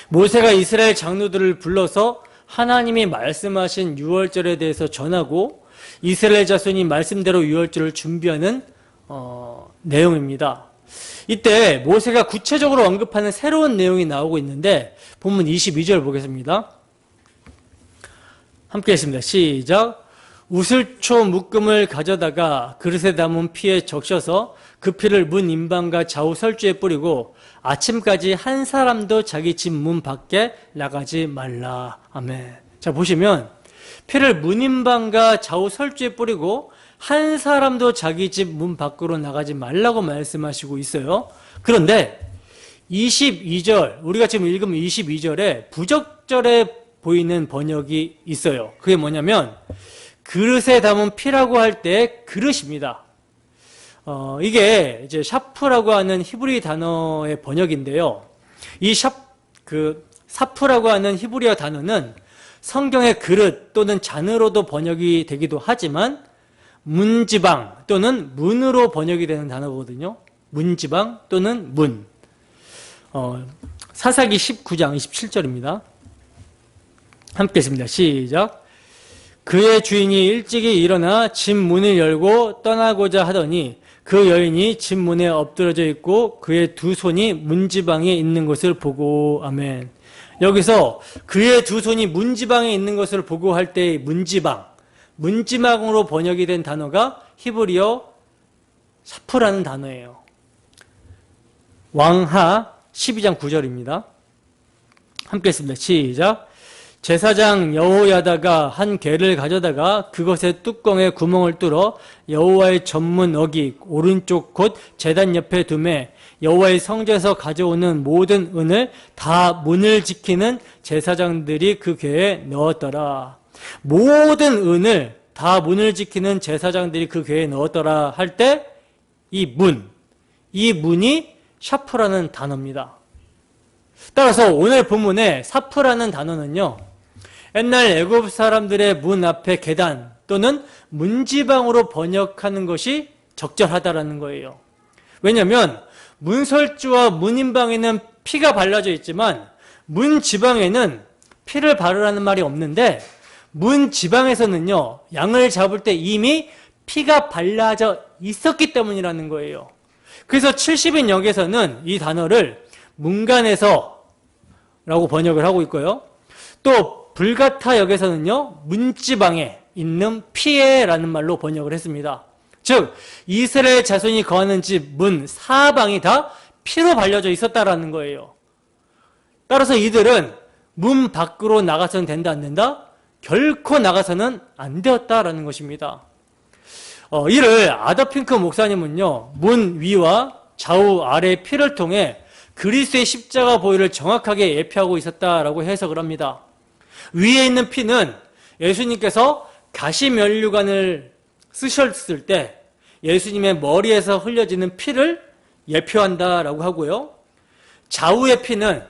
모세가 이스라엘 장로들을 불러서 하나님이 말씀하신 유월절에 대해서 전하고 이스라엘 자손이 말씀대로 유월절을 준비하는 내용입니다. 이때 모세가 구체적으로 언급하는 새로운 내용이 나오고 있는데 본문 22절 보겠습니다. 함께 했습니다. 시작. 우슬초 묶음을 가져다가 그릇에 담은 피에 적셔서 그 피를 문 임방과 좌우 설주에 뿌리고 아침까지 한 사람도 자기 집 문 밖에 나가지 말라. 아멘. 자, 보시면 피를 문 임방과 좌우 설주에 뿌리고 한 사람도 자기 집 문 밖으로 나가지 말라고 말씀하시고 있어요. 그런데 22절, 우리가 지금 읽으면 22절에 부적절에 보이는 번역이 있어요. 그게 뭐냐면 그릇에 담은 피라고 할 때 그릇입니다. 이게 이제 샤프라고 하는 히브리 단어의 번역인데요. 이 사프라고 하는 히브리어 단어는 성경의 그릇 또는 잔으로도 번역이 되기도 하지만 문지방 또는 문으로 번역이 되는 단어거든요. 문지방 또는 문. 사사기 19장 27절입니다. 함께 했습니다. 시작. 그의 주인이 일찍이 일어나 집 문을 열고 떠나고자 하더니 그 여인이 집 문에 엎드러져 있고 그의 두 손이 문지방에 있는 것을 보고. 아멘. 여기서 그의 두 손이 문지방에 있는 것을 보고 할 때의 문지방으로 번역이 된 단어가 히브리어 사프라는 단어예요. 왕하 12장 9절입니다. 함께 했습니다. 시작. 제사장 여호야다가 한 괴를 가져다가 그것의 뚜껑에 구멍을 뚫어 여호와의 전문 어기 오른쪽 곧 제단 옆에 두매 여호와의 성전에서 가져오는 모든 은을 다 문을 지키는 제사장들이 그 궤에 넣었더라. 모든 은을 다 문을 지키는 제사장들이 그 궤에 넣었더라 할 때 이 문이 샤프라는 단어입니다. 따라서 오늘 본문의 사프라는 단어는요, 옛날 애굽 사람들의 문 앞에 계단 또는 문지방으로 번역하는 것이 적절하다라는 거예요. 왜냐하면 문설주와 문인방에는 피가 발라져 있지만 문지방에는 피를 바르라는 말이 없는데 문지방에서는요, 양을 잡을 때 이미 피가 발라져 있었기 때문이라는 거예요. 그래서 70인 역에서는 이 단어를 문간에서 라고 번역을 하고 있고요. 또 불가타 역에서는요, 문지방에 있는 피에라는 말로 번역을 했습니다. 즉 이스라엘 자손이 거하는 집 문 사방이 다 피로 발려져 있었다라는 거예요. 따라서 이들은 문 밖으로 나가서는 된다 안 된다? 결코 나가서는 안 되었다라는 것입니다. 이를 아더핑크 목사님은요, 문 위와 좌우 아래 피를 통해 그리스도의 십자가 보혈을 정확하게 예표하고 있었다라고 해석을 합니다. 위에 있는 피는 예수님께서 가시면류관을 쓰셨을 때 예수님의 머리에서 흘려지는 피를 예표한다라고 하고요. 좌우의 피는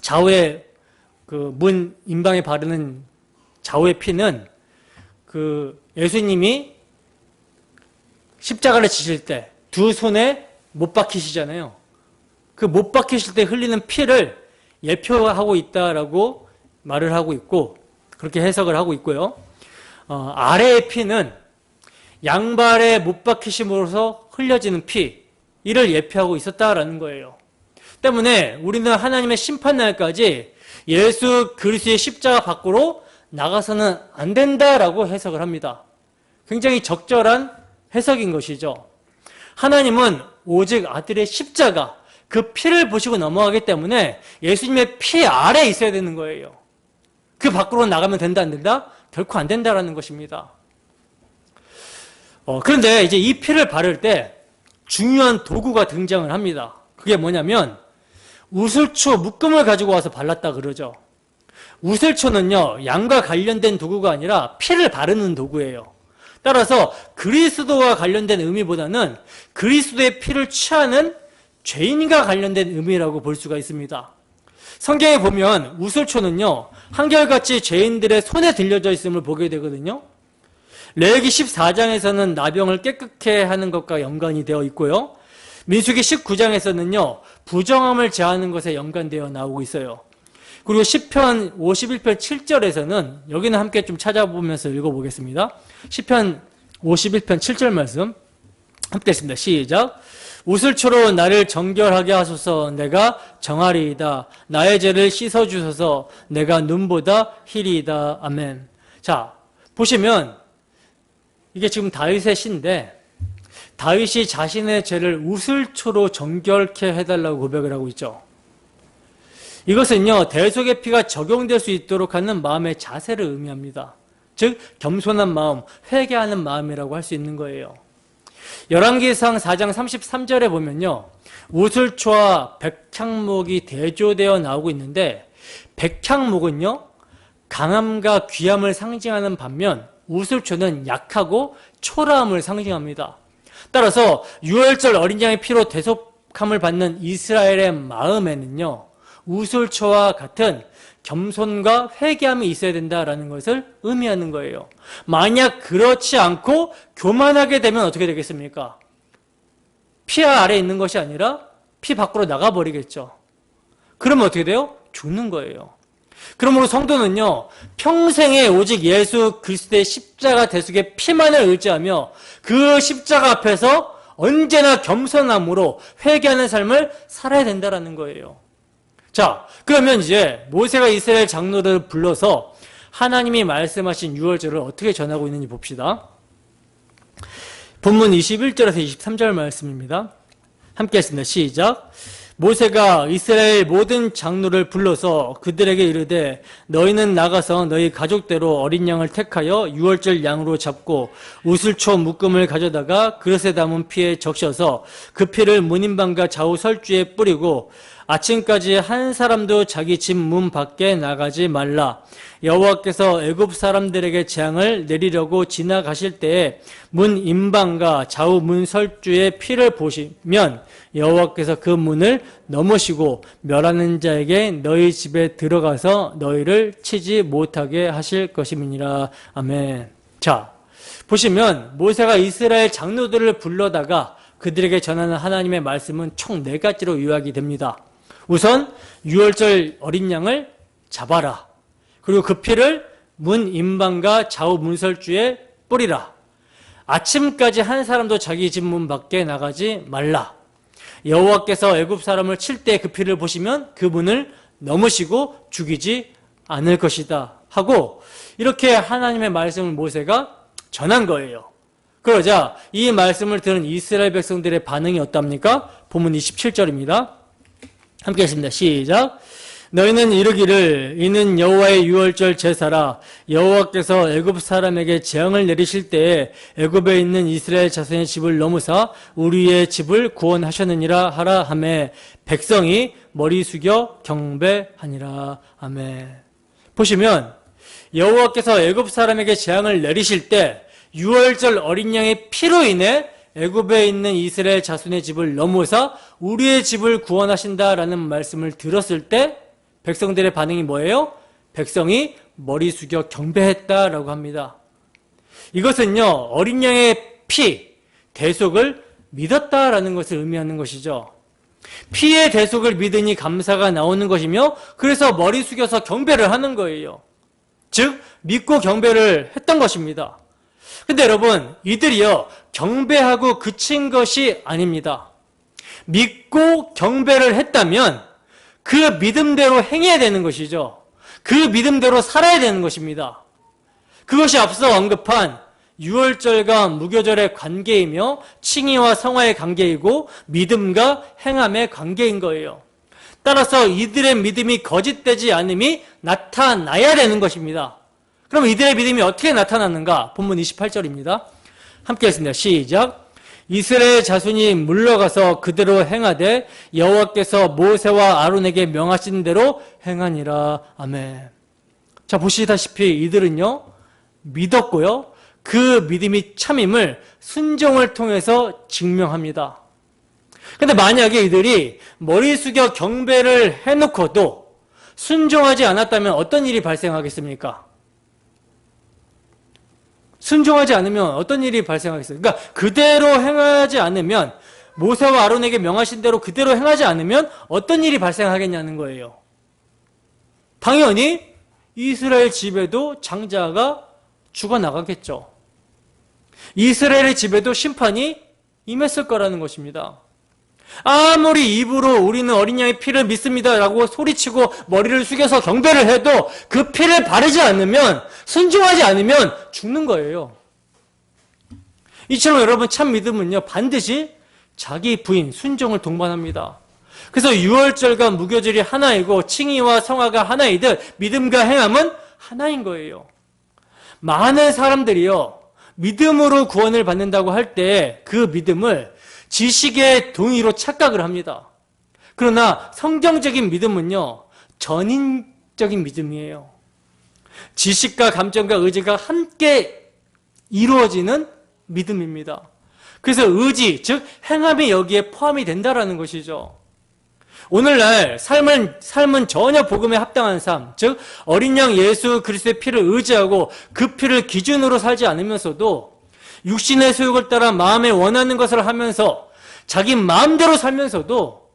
좌우의 그 문 인방에 바르는 좌우의 피는 그 예수님이 십자가를 지실 때 두 손에 못 박히시잖아요. 그 못 박히실 때 흘리는 피를 예표하고 있다라고 말을 하고 있고 그렇게 해석을 하고 있고요. 아래의 피는 양발에 못 박히심으로써 흘려지는 피, 이를 예표하고 있었다라는 거예요. 때문에 우리는 하나님의 심판날까지 예수 그리스도의 십자가 밖으로 나가서는 안 된다라고 해석을 합니다. 굉장히 적절한 해석인 것이죠. 하나님은 오직 아들의 십자가, 그 피를 보시고 넘어가기 때문에 예수님의 피 아래에 있어야 되는 거예요. 그 밖으로 나가면 된다 안 된다? 결코 안 된다라는 것입니다. 그런데 이제 이 피를 바를 때 중요한 도구가 등장을 합니다. 그게 뭐냐면 우슬초 묶음을 가지고 와서 발랐다 그러죠. 우슬초는요, 양과 관련된 도구가 아니라 피를 바르는 도구예요. 따라서 그리스도와 관련된 의미보다는 그리스도의 피를 취하는 죄인과 관련된 의미라고 볼 수가 있습니다. 성경에 보면 우슬초는요, 한결같이 죄인들의 손에 들려져 있음을 보게 되거든요. 레위기 14장에서는 나병을 깨끗게 하는 것과 연관이 되어 있고요. 민수기 19장에서는요, 부정함을 제하는 것에 연관되어 나오고 있어요. 그리고 시편 51편 7절에서는 여기는 함께 좀 찾아보면서 읽어보겠습니다. 시편 51편 7절 말씀 함께 했습니다. 시작. 우슬초로 나를 정결하게 하소서. 내가 정하리이다. 나의 죄를 씻어주소서. 내가 눈보다 희리이다. 아멘. 자, 보시면 이게 지금 다윗의 시인데 다윗이 자신의 죄를 우슬초로 정결케 해달라고 고백을 하고 있죠. 이것은요, 대속의 피가 적용될 수 있도록 하는 마음의 자세를 의미합니다. 즉 겸손한 마음, 회개하는 마음이라고 할 수 있는 거예요. 열왕기상 4장 33절에 보면요, 우슬초와 백향목이 대조되어 나오고 있는데 백향목은요, 강함과 귀함을 상징하는 반면 우슬초는 약하고 초라함을 상징합니다. 따라서 유월절 어린 양의 피로 대속함을 받는 이스라엘의 마음에는요, 우슬초와 같은 겸손과 회개함이 있어야 된다라는 것을 의미하는 거예요. 만약 그렇지 않고 교만하게 되면 어떻게 되겠습니까? 피 아래에 있는 것이 아니라 피 밖으로 나가버리겠죠. 그러면 어떻게 돼요? 죽는 거예요. 그러므로 성도는요, 평생에 오직 예수 그리스도의 십자가 대속의 피만을 의지하며 그 십자가 앞에서 언제나 겸손함으로 회개하는 삶을 살아야 된다는 거예요. 자, 그러면 이제 모세가 이스라엘 장로들을 불러서 하나님이 말씀하신 유월절을 어떻게 전하고 있는지 봅시다. 본문 21절에서 23절 말씀입니다. 함께 하겠습니다. 시작. 모세가 이스라엘 모든 장로를 불러서 그들에게 이르되 너희는 나가서 너희 가족대로 어린 양을 택하여 유월절 양으로 잡고 우슬초 묶음을 가져다가 그릇에 담은 피에 적셔서 그 피를 문인방과 좌우 설주에 뿌리고 아침까지 한 사람도 자기 집 문 밖에 나가지 말라. 여호와께서 애굽 사람들에게 재앙을 내리려고 지나가실 때에 문 임방과 좌우 문 설주의 피를 보시면 여호와께서 그 문을 넘으시고 멸하는 자에게 너희 집에 들어가서 너희를 치지 못하게 하실 것임이니라. 아멘. 자, 보시면 모세가 이스라엘 장로들을 불러다가 그들에게 전하는 하나님의 말씀은 총 4가지로 요약이 됩니다. 우선 유월절 어린 양을 잡아라. 그리고 그 피를 문 임방과 좌우 문설주에 뿌리라. 아침까지 한 사람도 자기 집 문 밖에 나가지 말라. 여호와께서 애굽 사람을 칠 때 그 피를 보시면 그 문을 넘으시고 죽이지 않을 것이다 하고 이렇게 하나님의 말씀을 모세가 전한 거예요. 그러자 이 말씀을 들은 이스라엘 백성들의 반응이 어떻답니까? 본문 27절입니다. 함께 하겠습니다. 시작. 너희는 이르기를 이는 여호와의 유월절 제사라. 여호와께서 애굽 사람에게 재앙을 내리실 때에 애굽에 있는 이스라엘 자손의 집을 넘으사 우리의 집을 구원하셨느니라 하라 하매 백성이 머리 숙여 경배하니라. 아멘. 보시면 여호와께서 애굽 사람에게 재앙을 내리실 때 유월절 어린 양의 피로 인해 애굽에 있는 이스라엘 자손의 집을 넘어서 우리의 집을 구원하신다라는 말씀을 들었을 때 백성들의 반응이 뭐예요? 백성이 머리 숙여 경배했다라고 합니다. 이것은요, 어린 양의 피, 대속을 믿었다라는 것을 의미하는 것이죠. 피의 대속을 믿으니 감사가 나오는 것이며 그래서 머리 숙여서 경배를 하는 거예요. 즉 믿고 경배를 했던 것입니다. 근데 여러분, 이들이요, 경배하고 그친 것이 아닙니다. 믿고 경배를 했다면 그 믿음대로 행해야 되는 것이죠. 그 믿음대로 살아야 되는 것입니다. 그것이 앞서 언급한 유월절과 무교절의 관계이며 칭의와 성화의 관계이고 믿음과 행함의 관계인 거예요. 따라서 이들의 믿음이 거짓되지 않음이 나타나야 되는 것입니다. 그럼 이들의 믿음이 어떻게 나타났는가? 본문 28절입니다. 함께 했습니다. 시작. 이스라엘 자손이 물러가서 그대로 행하되 여호와께서 모세와 아론에게 명하신 대로 행하니라. 아멘. 자, 보시다시피 이들은요, 믿었고요, 그 믿음이 참임을 순종을 통해서 증명합니다. 근데 만약에 이들이 머리 숙여 경배를 해놓고도 순종하지 않았다면 어떤 일이 발생하겠습니까? 순종하지 않으면 어떤 일이 발생하겠어요? 그러니까 그대로 행하지 않으면, 모세와 아론에게 명하신 대로 그대로 행하지 않으면 어떤 일이 발생하겠냐는 거예요. 당연히 이스라엘 집에도 장자가 죽어나가겠죠. 이스라엘의 집에도 심판이 임했을 거라는 것입니다. 아무리 입으로 우리는 어린 양의 피를 믿습니다 라고 소리치고 머리를 숙여서 경배를 해도 그 피를 바르지 않으면, 순종하지 않으면 죽는 거예요. 이처럼 여러분, 참 믿음은요, 반드시 자기 부인, 순종을 동반합니다. 그래서 유월절과 무교절이 하나이고 칭의와 성화가 하나이듯 믿음과 행함은 하나인 거예요. 많은 사람들이요, 믿음으로 구원을 받는다고 할 때 그 믿음을 지식의 동의로 착각을 합니다. 그러나 성경적인 믿음은요, 전인 영적인 믿음이에요. 지식과 감정과 의지가 함께 이루어지는 믿음입니다. 그래서 의지, 즉 행함이 여기에 포함이 된다라는 것이죠. 오늘날 삶은 전혀 복음에 합당한 삶, 즉 어린 양 예수 그리스도의 피를 의지하고 그 피를 기준으로 살지 않으면서도 육신의 소욕을 따라 마음에 원하는 것을 하면서 자기 마음대로 살면서도,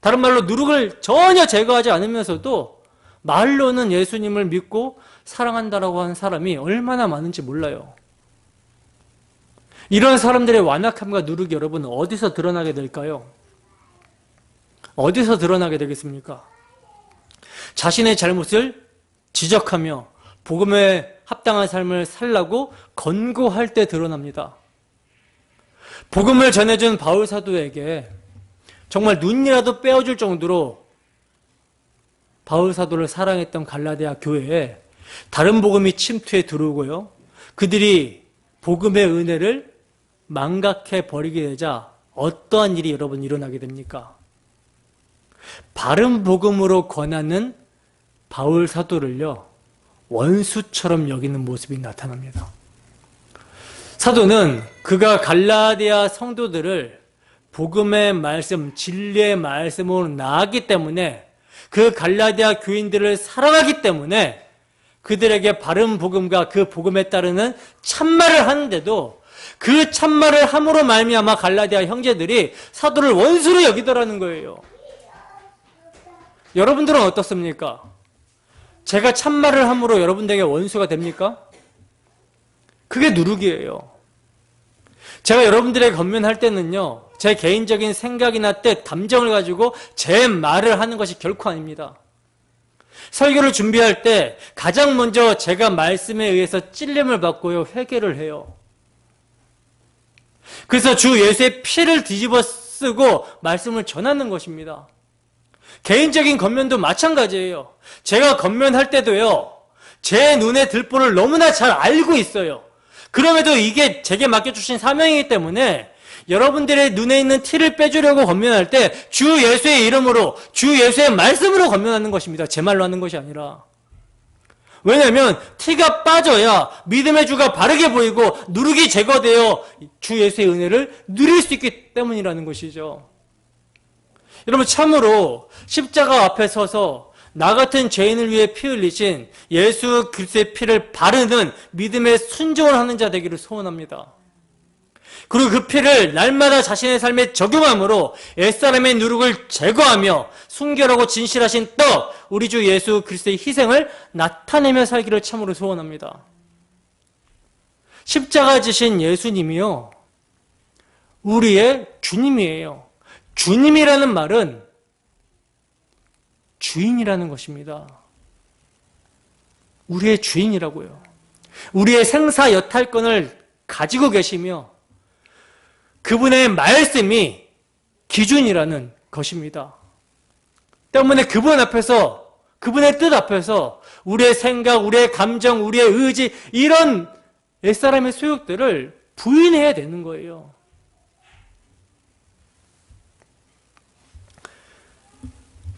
다른 말로 누룩을 전혀 제거하지 않으면서도 말로는 예수님을 믿고 사랑한다라고 하는 사람이 얼마나 많은지 몰라요. 이런 사람들의 완악함과 누룩이 여러분 어디서 드러나게 될까요? 어디서 드러나게 되겠습니까? 자신의 잘못을 지적하며 복음에 합당한 삶을 살라고 권고할 때 드러납니다. 복음을 전해준 바울 사도에게 정말 눈이라도 빼어줄 정도로 바울 사도를 사랑했던 갈라디아 교회에 다른 복음이 침투해 들어오고요, 그들이 복음의 은혜를 망각해 버리게 되자 어떠한 일이 여러분 일어나게 됩니까? 바른 복음으로 권하는 바울 사도를요, 원수처럼 여기는 모습이 나타납니다. 사도는 그가 갈라디아 성도들을 복음의 말씀, 진리의 말씀으로 나아가기 때문에, 그 갈라디아 교인들을 사랑하기 때문에 그들에게 바른 복음과 그 복음에 따르는 참말을 하는데도 그 참말을 함으로 말미암아 갈라디아 형제들이 사도를 원수로 여기더라는 거예요. 여러분들은 어떻습니까? 제가 참말을 함으로 여러분들에게 원수가 됩니까? 그게 누룩이에요. 제가 여러분들에게 권면할 때는요, 제 개인적인 생각이나 뜻, 감정을 가지고 제 말을 하는 것이 결코 아닙니다. 설교를 준비할 때 가장 먼저 제가 말씀에 의해서 찔림을 받고요, 회개를 해요. 그래서 주 예수의 피를 뒤집어 쓰고 말씀을 전하는 것입니다. 개인적인 권면도 마찬가지예요. 제가 권면할 때도요, 제 눈에 들보를 너무나 잘 알고 있어요. 그럼에도 이게 제게 맡겨주신 사명이기 때문에 여러분들의 눈에 있는 티를 빼주려고 권면할 때 주 예수의 이름으로, 주 예수의 말씀으로 권면하는 것입니다. 제 말로 하는 것이 아니라. 왜냐하면 티가 빠져야 믿음의 주가 바르게 보이고 누룩이 제거되어 주 예수의 은혜를 누릴 수 있기 때문이라는 것이죠. 여러분, 참으로 십자가 앞에 서서 나 같은 죄인을 위해 피 흘리신 예수 그리스도의 피를 바르는 믿음의 순종을 하는 자 되기를 소원합니다. 그리고 그 피를 날마다 자신의 삶에 적용함으로 옛사람의 누룩을 제거하며 순결하고 진실하신 떡, 우리 주 예수 그리스도의 희생을 나타내며 살기를 참으로 소원합니다. 십자가 지신 예수님이요, 우리의 주님이에요. 주님이라는 말은 주인이라는 것입니다. 우리의 주인이라고요. 우리의 생사 여탈권을 가지고 계시며 그분의 말씀이 기준이라는 것입니다. 때문에 그분 앞에서, 그분의 뜻 앞에서 우리의 생각, 우리의 감정, 우리의 의지, 이런 옛사람의 소욕들을 부인해야 되는 거예요.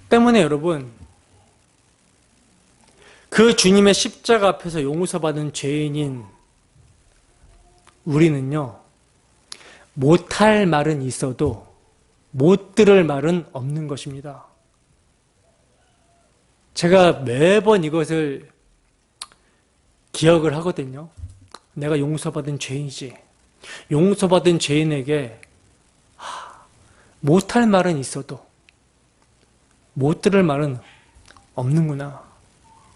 때문에 여러분, 그 주님의 십자가 앞에서 용서받은 죄인인 우리는요, 못할 말은 있어도 못 들을 말은 없는 것입니다. 제가 매번 이것을 기억을 하거든요. 내가 용서받은 죄인이지. 용서받은 죄인에게 못할 말은 있어도 못 들을 말은 없는구나.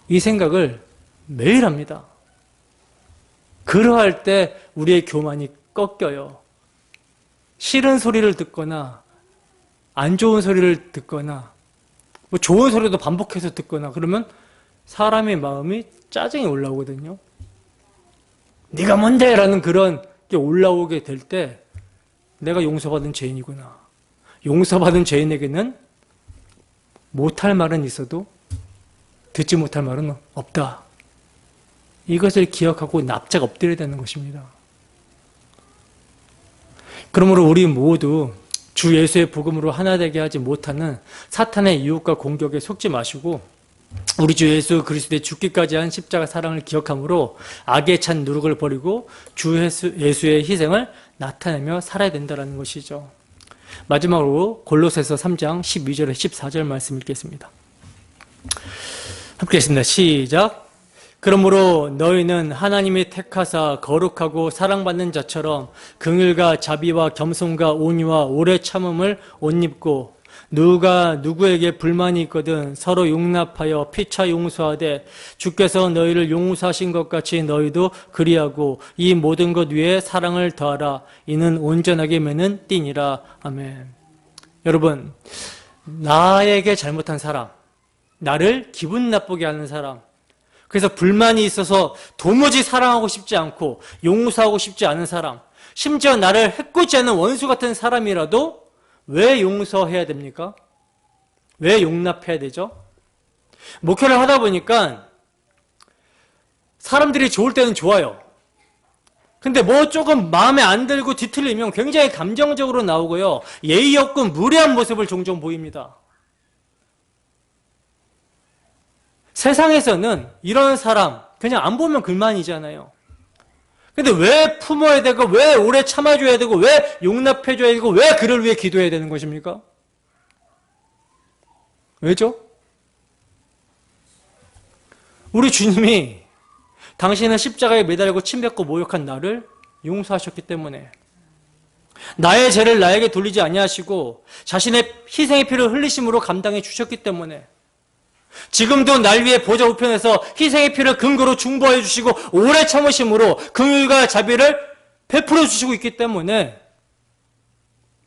이 생각을 매일 합니다. 그러할 때 우리의 교만이 꺾여요. 싫은 소리를 듣거나 안 좋은 소리를 듣거나 뭐 좋은 소리도 반복해서 듣거나 그러면 사람의 마음이 짜증이 올라오거든요. 네가 뭔데? 라는 그런 게 올라오게 될 때 내가 용서받은 죄인이구나. 용서받은 죄인에게는 못할 말은 있어도 듣지 못할 말은 없다. 이것을 기억하고 납작 엎드려야 되는 것입니다. 그러므로 우리 모두 주 예수의 복음으로 하나 되게 하지 못하는 사탄의 유혹과 공격에 속지 마시고 우리 주 예수 그리스도의 죽기까지 한 십자가 사랑을 기억함으로 악에 찬 누룩을 버리고 주 예수의 희생을 나타내며 살아야 된다는 것이죠. 마지막으로 골로새서 3장 12절에 14절 말씀 읽겠습니다. 함께 읽겠습니다. 시작. 그러므로 너희는 하나님이 택하사 거룩하고 사랑받는 자처럼 긍휼과 자비와 겸손과 온유와 오래 참음을 옷 입고 누가 누구에게 불만이 있거든 서로 용납하여 피차 용서하되 주께서 너희를 용서하신 것 같이 너희도 그리하고 이 모든 것 위에 사랑을 더하라. 이는 온전하게 매는 띠니라. 아멘. 여러분, 나에게 잘못한 사람, 나를 기분 나쁘게 하는 사람, 그래서 불만이 있어서 도무지 사랑하고 싶지 않고 용서하고 싶지 않은 사람, 심지어 나를 해코지 않는 원수 같은 사람이라도 왜 용서해야 됩니까? 왜 용납해야 되죠? 목회를 하다 보니까 사람들이 좋을 때는 좋아요. 근데 뭐 조금 마음에 안 들고 뒤틀리면 굉장히 감정적으로 나오고요. 예의 없고 무례한 모습을 종종 보입니다. 세상에서는 이런 사람 그냥 안 보면 그만이잖아요. 근데 왜 품어야 되고 왜 오래 참아줘야 되고 왜 용납해줘야 되고 왜 그를 위해 기도해야 되는 것입니까? 왜죠? 우리 주님이 당신은 십자가에 매달고 침뱉고 모욕한 나를 용서하셨기 때문에 나의 죄를 나에게 돌리지 아니하시고 자신의 희생의 피를 흘리심으로 감당해 주셨기 때문에 지금도 날 위해 보좌 우편에서 희생의 피를 근거로 중보해 주시고 오래 참으심으로 긍휼과 자비를 베풀어 주시고 있기 때문에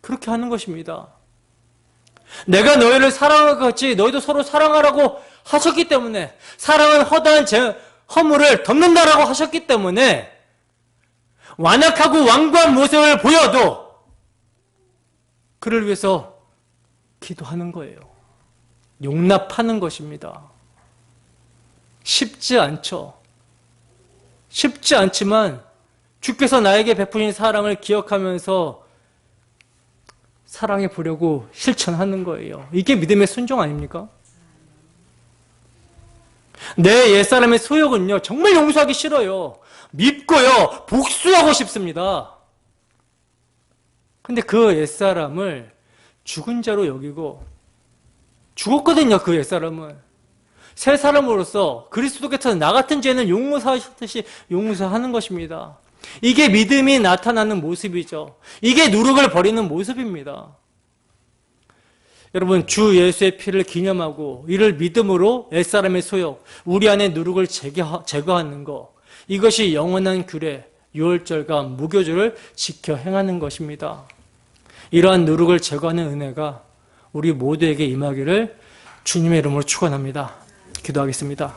그렇게 하는 것입니다. 내가 너희를 사랑할 것 같이 너희도 서로 사랑하라고 하셨기 때문에 사랑은 허다한 허물을 덮는다라고 하셨기 때문에 완악하고 완고한 모습을 보여도 그를 위해서 기도하는 거예요. 용납하는 것입니다. 쉽지 않죠. 쉽지 않지만 주께서 나에게 베푸신 사랑을 기억하면서 사랑해 보려고 실천하는 거예요. 이게 믿음의 순종 아닙니까? 내 옛사람의 소욕은요, 정말 용서하기 싫어요. 밉고요, 복수하고 싶습니다. 근데 그 옛사람을 죽은 자로 여기고 죽었거든요. 그 옛사람은 새 사람으로서 그리스도께서 나 같은 죄는 용서하셨듯이 용서하는 것입니다. 이게 믿음이 나타나는 모습이죠. 이게 누룩을 버리는 모습입니다. 여러분, 주 예수의 피를 기념하고 이를 믿음으로 옛사람의 소욕, 우리 안에 누룩을 제거하는 것, 이것이 영원한 규례, 유월절과 무교절을 지켜 행하는 것입니다. 이러한 누룩을 제거하는 은혜가 우리 모두에게 임하기를 주님의 이름으로 축원합니다. 기도하겠습니다.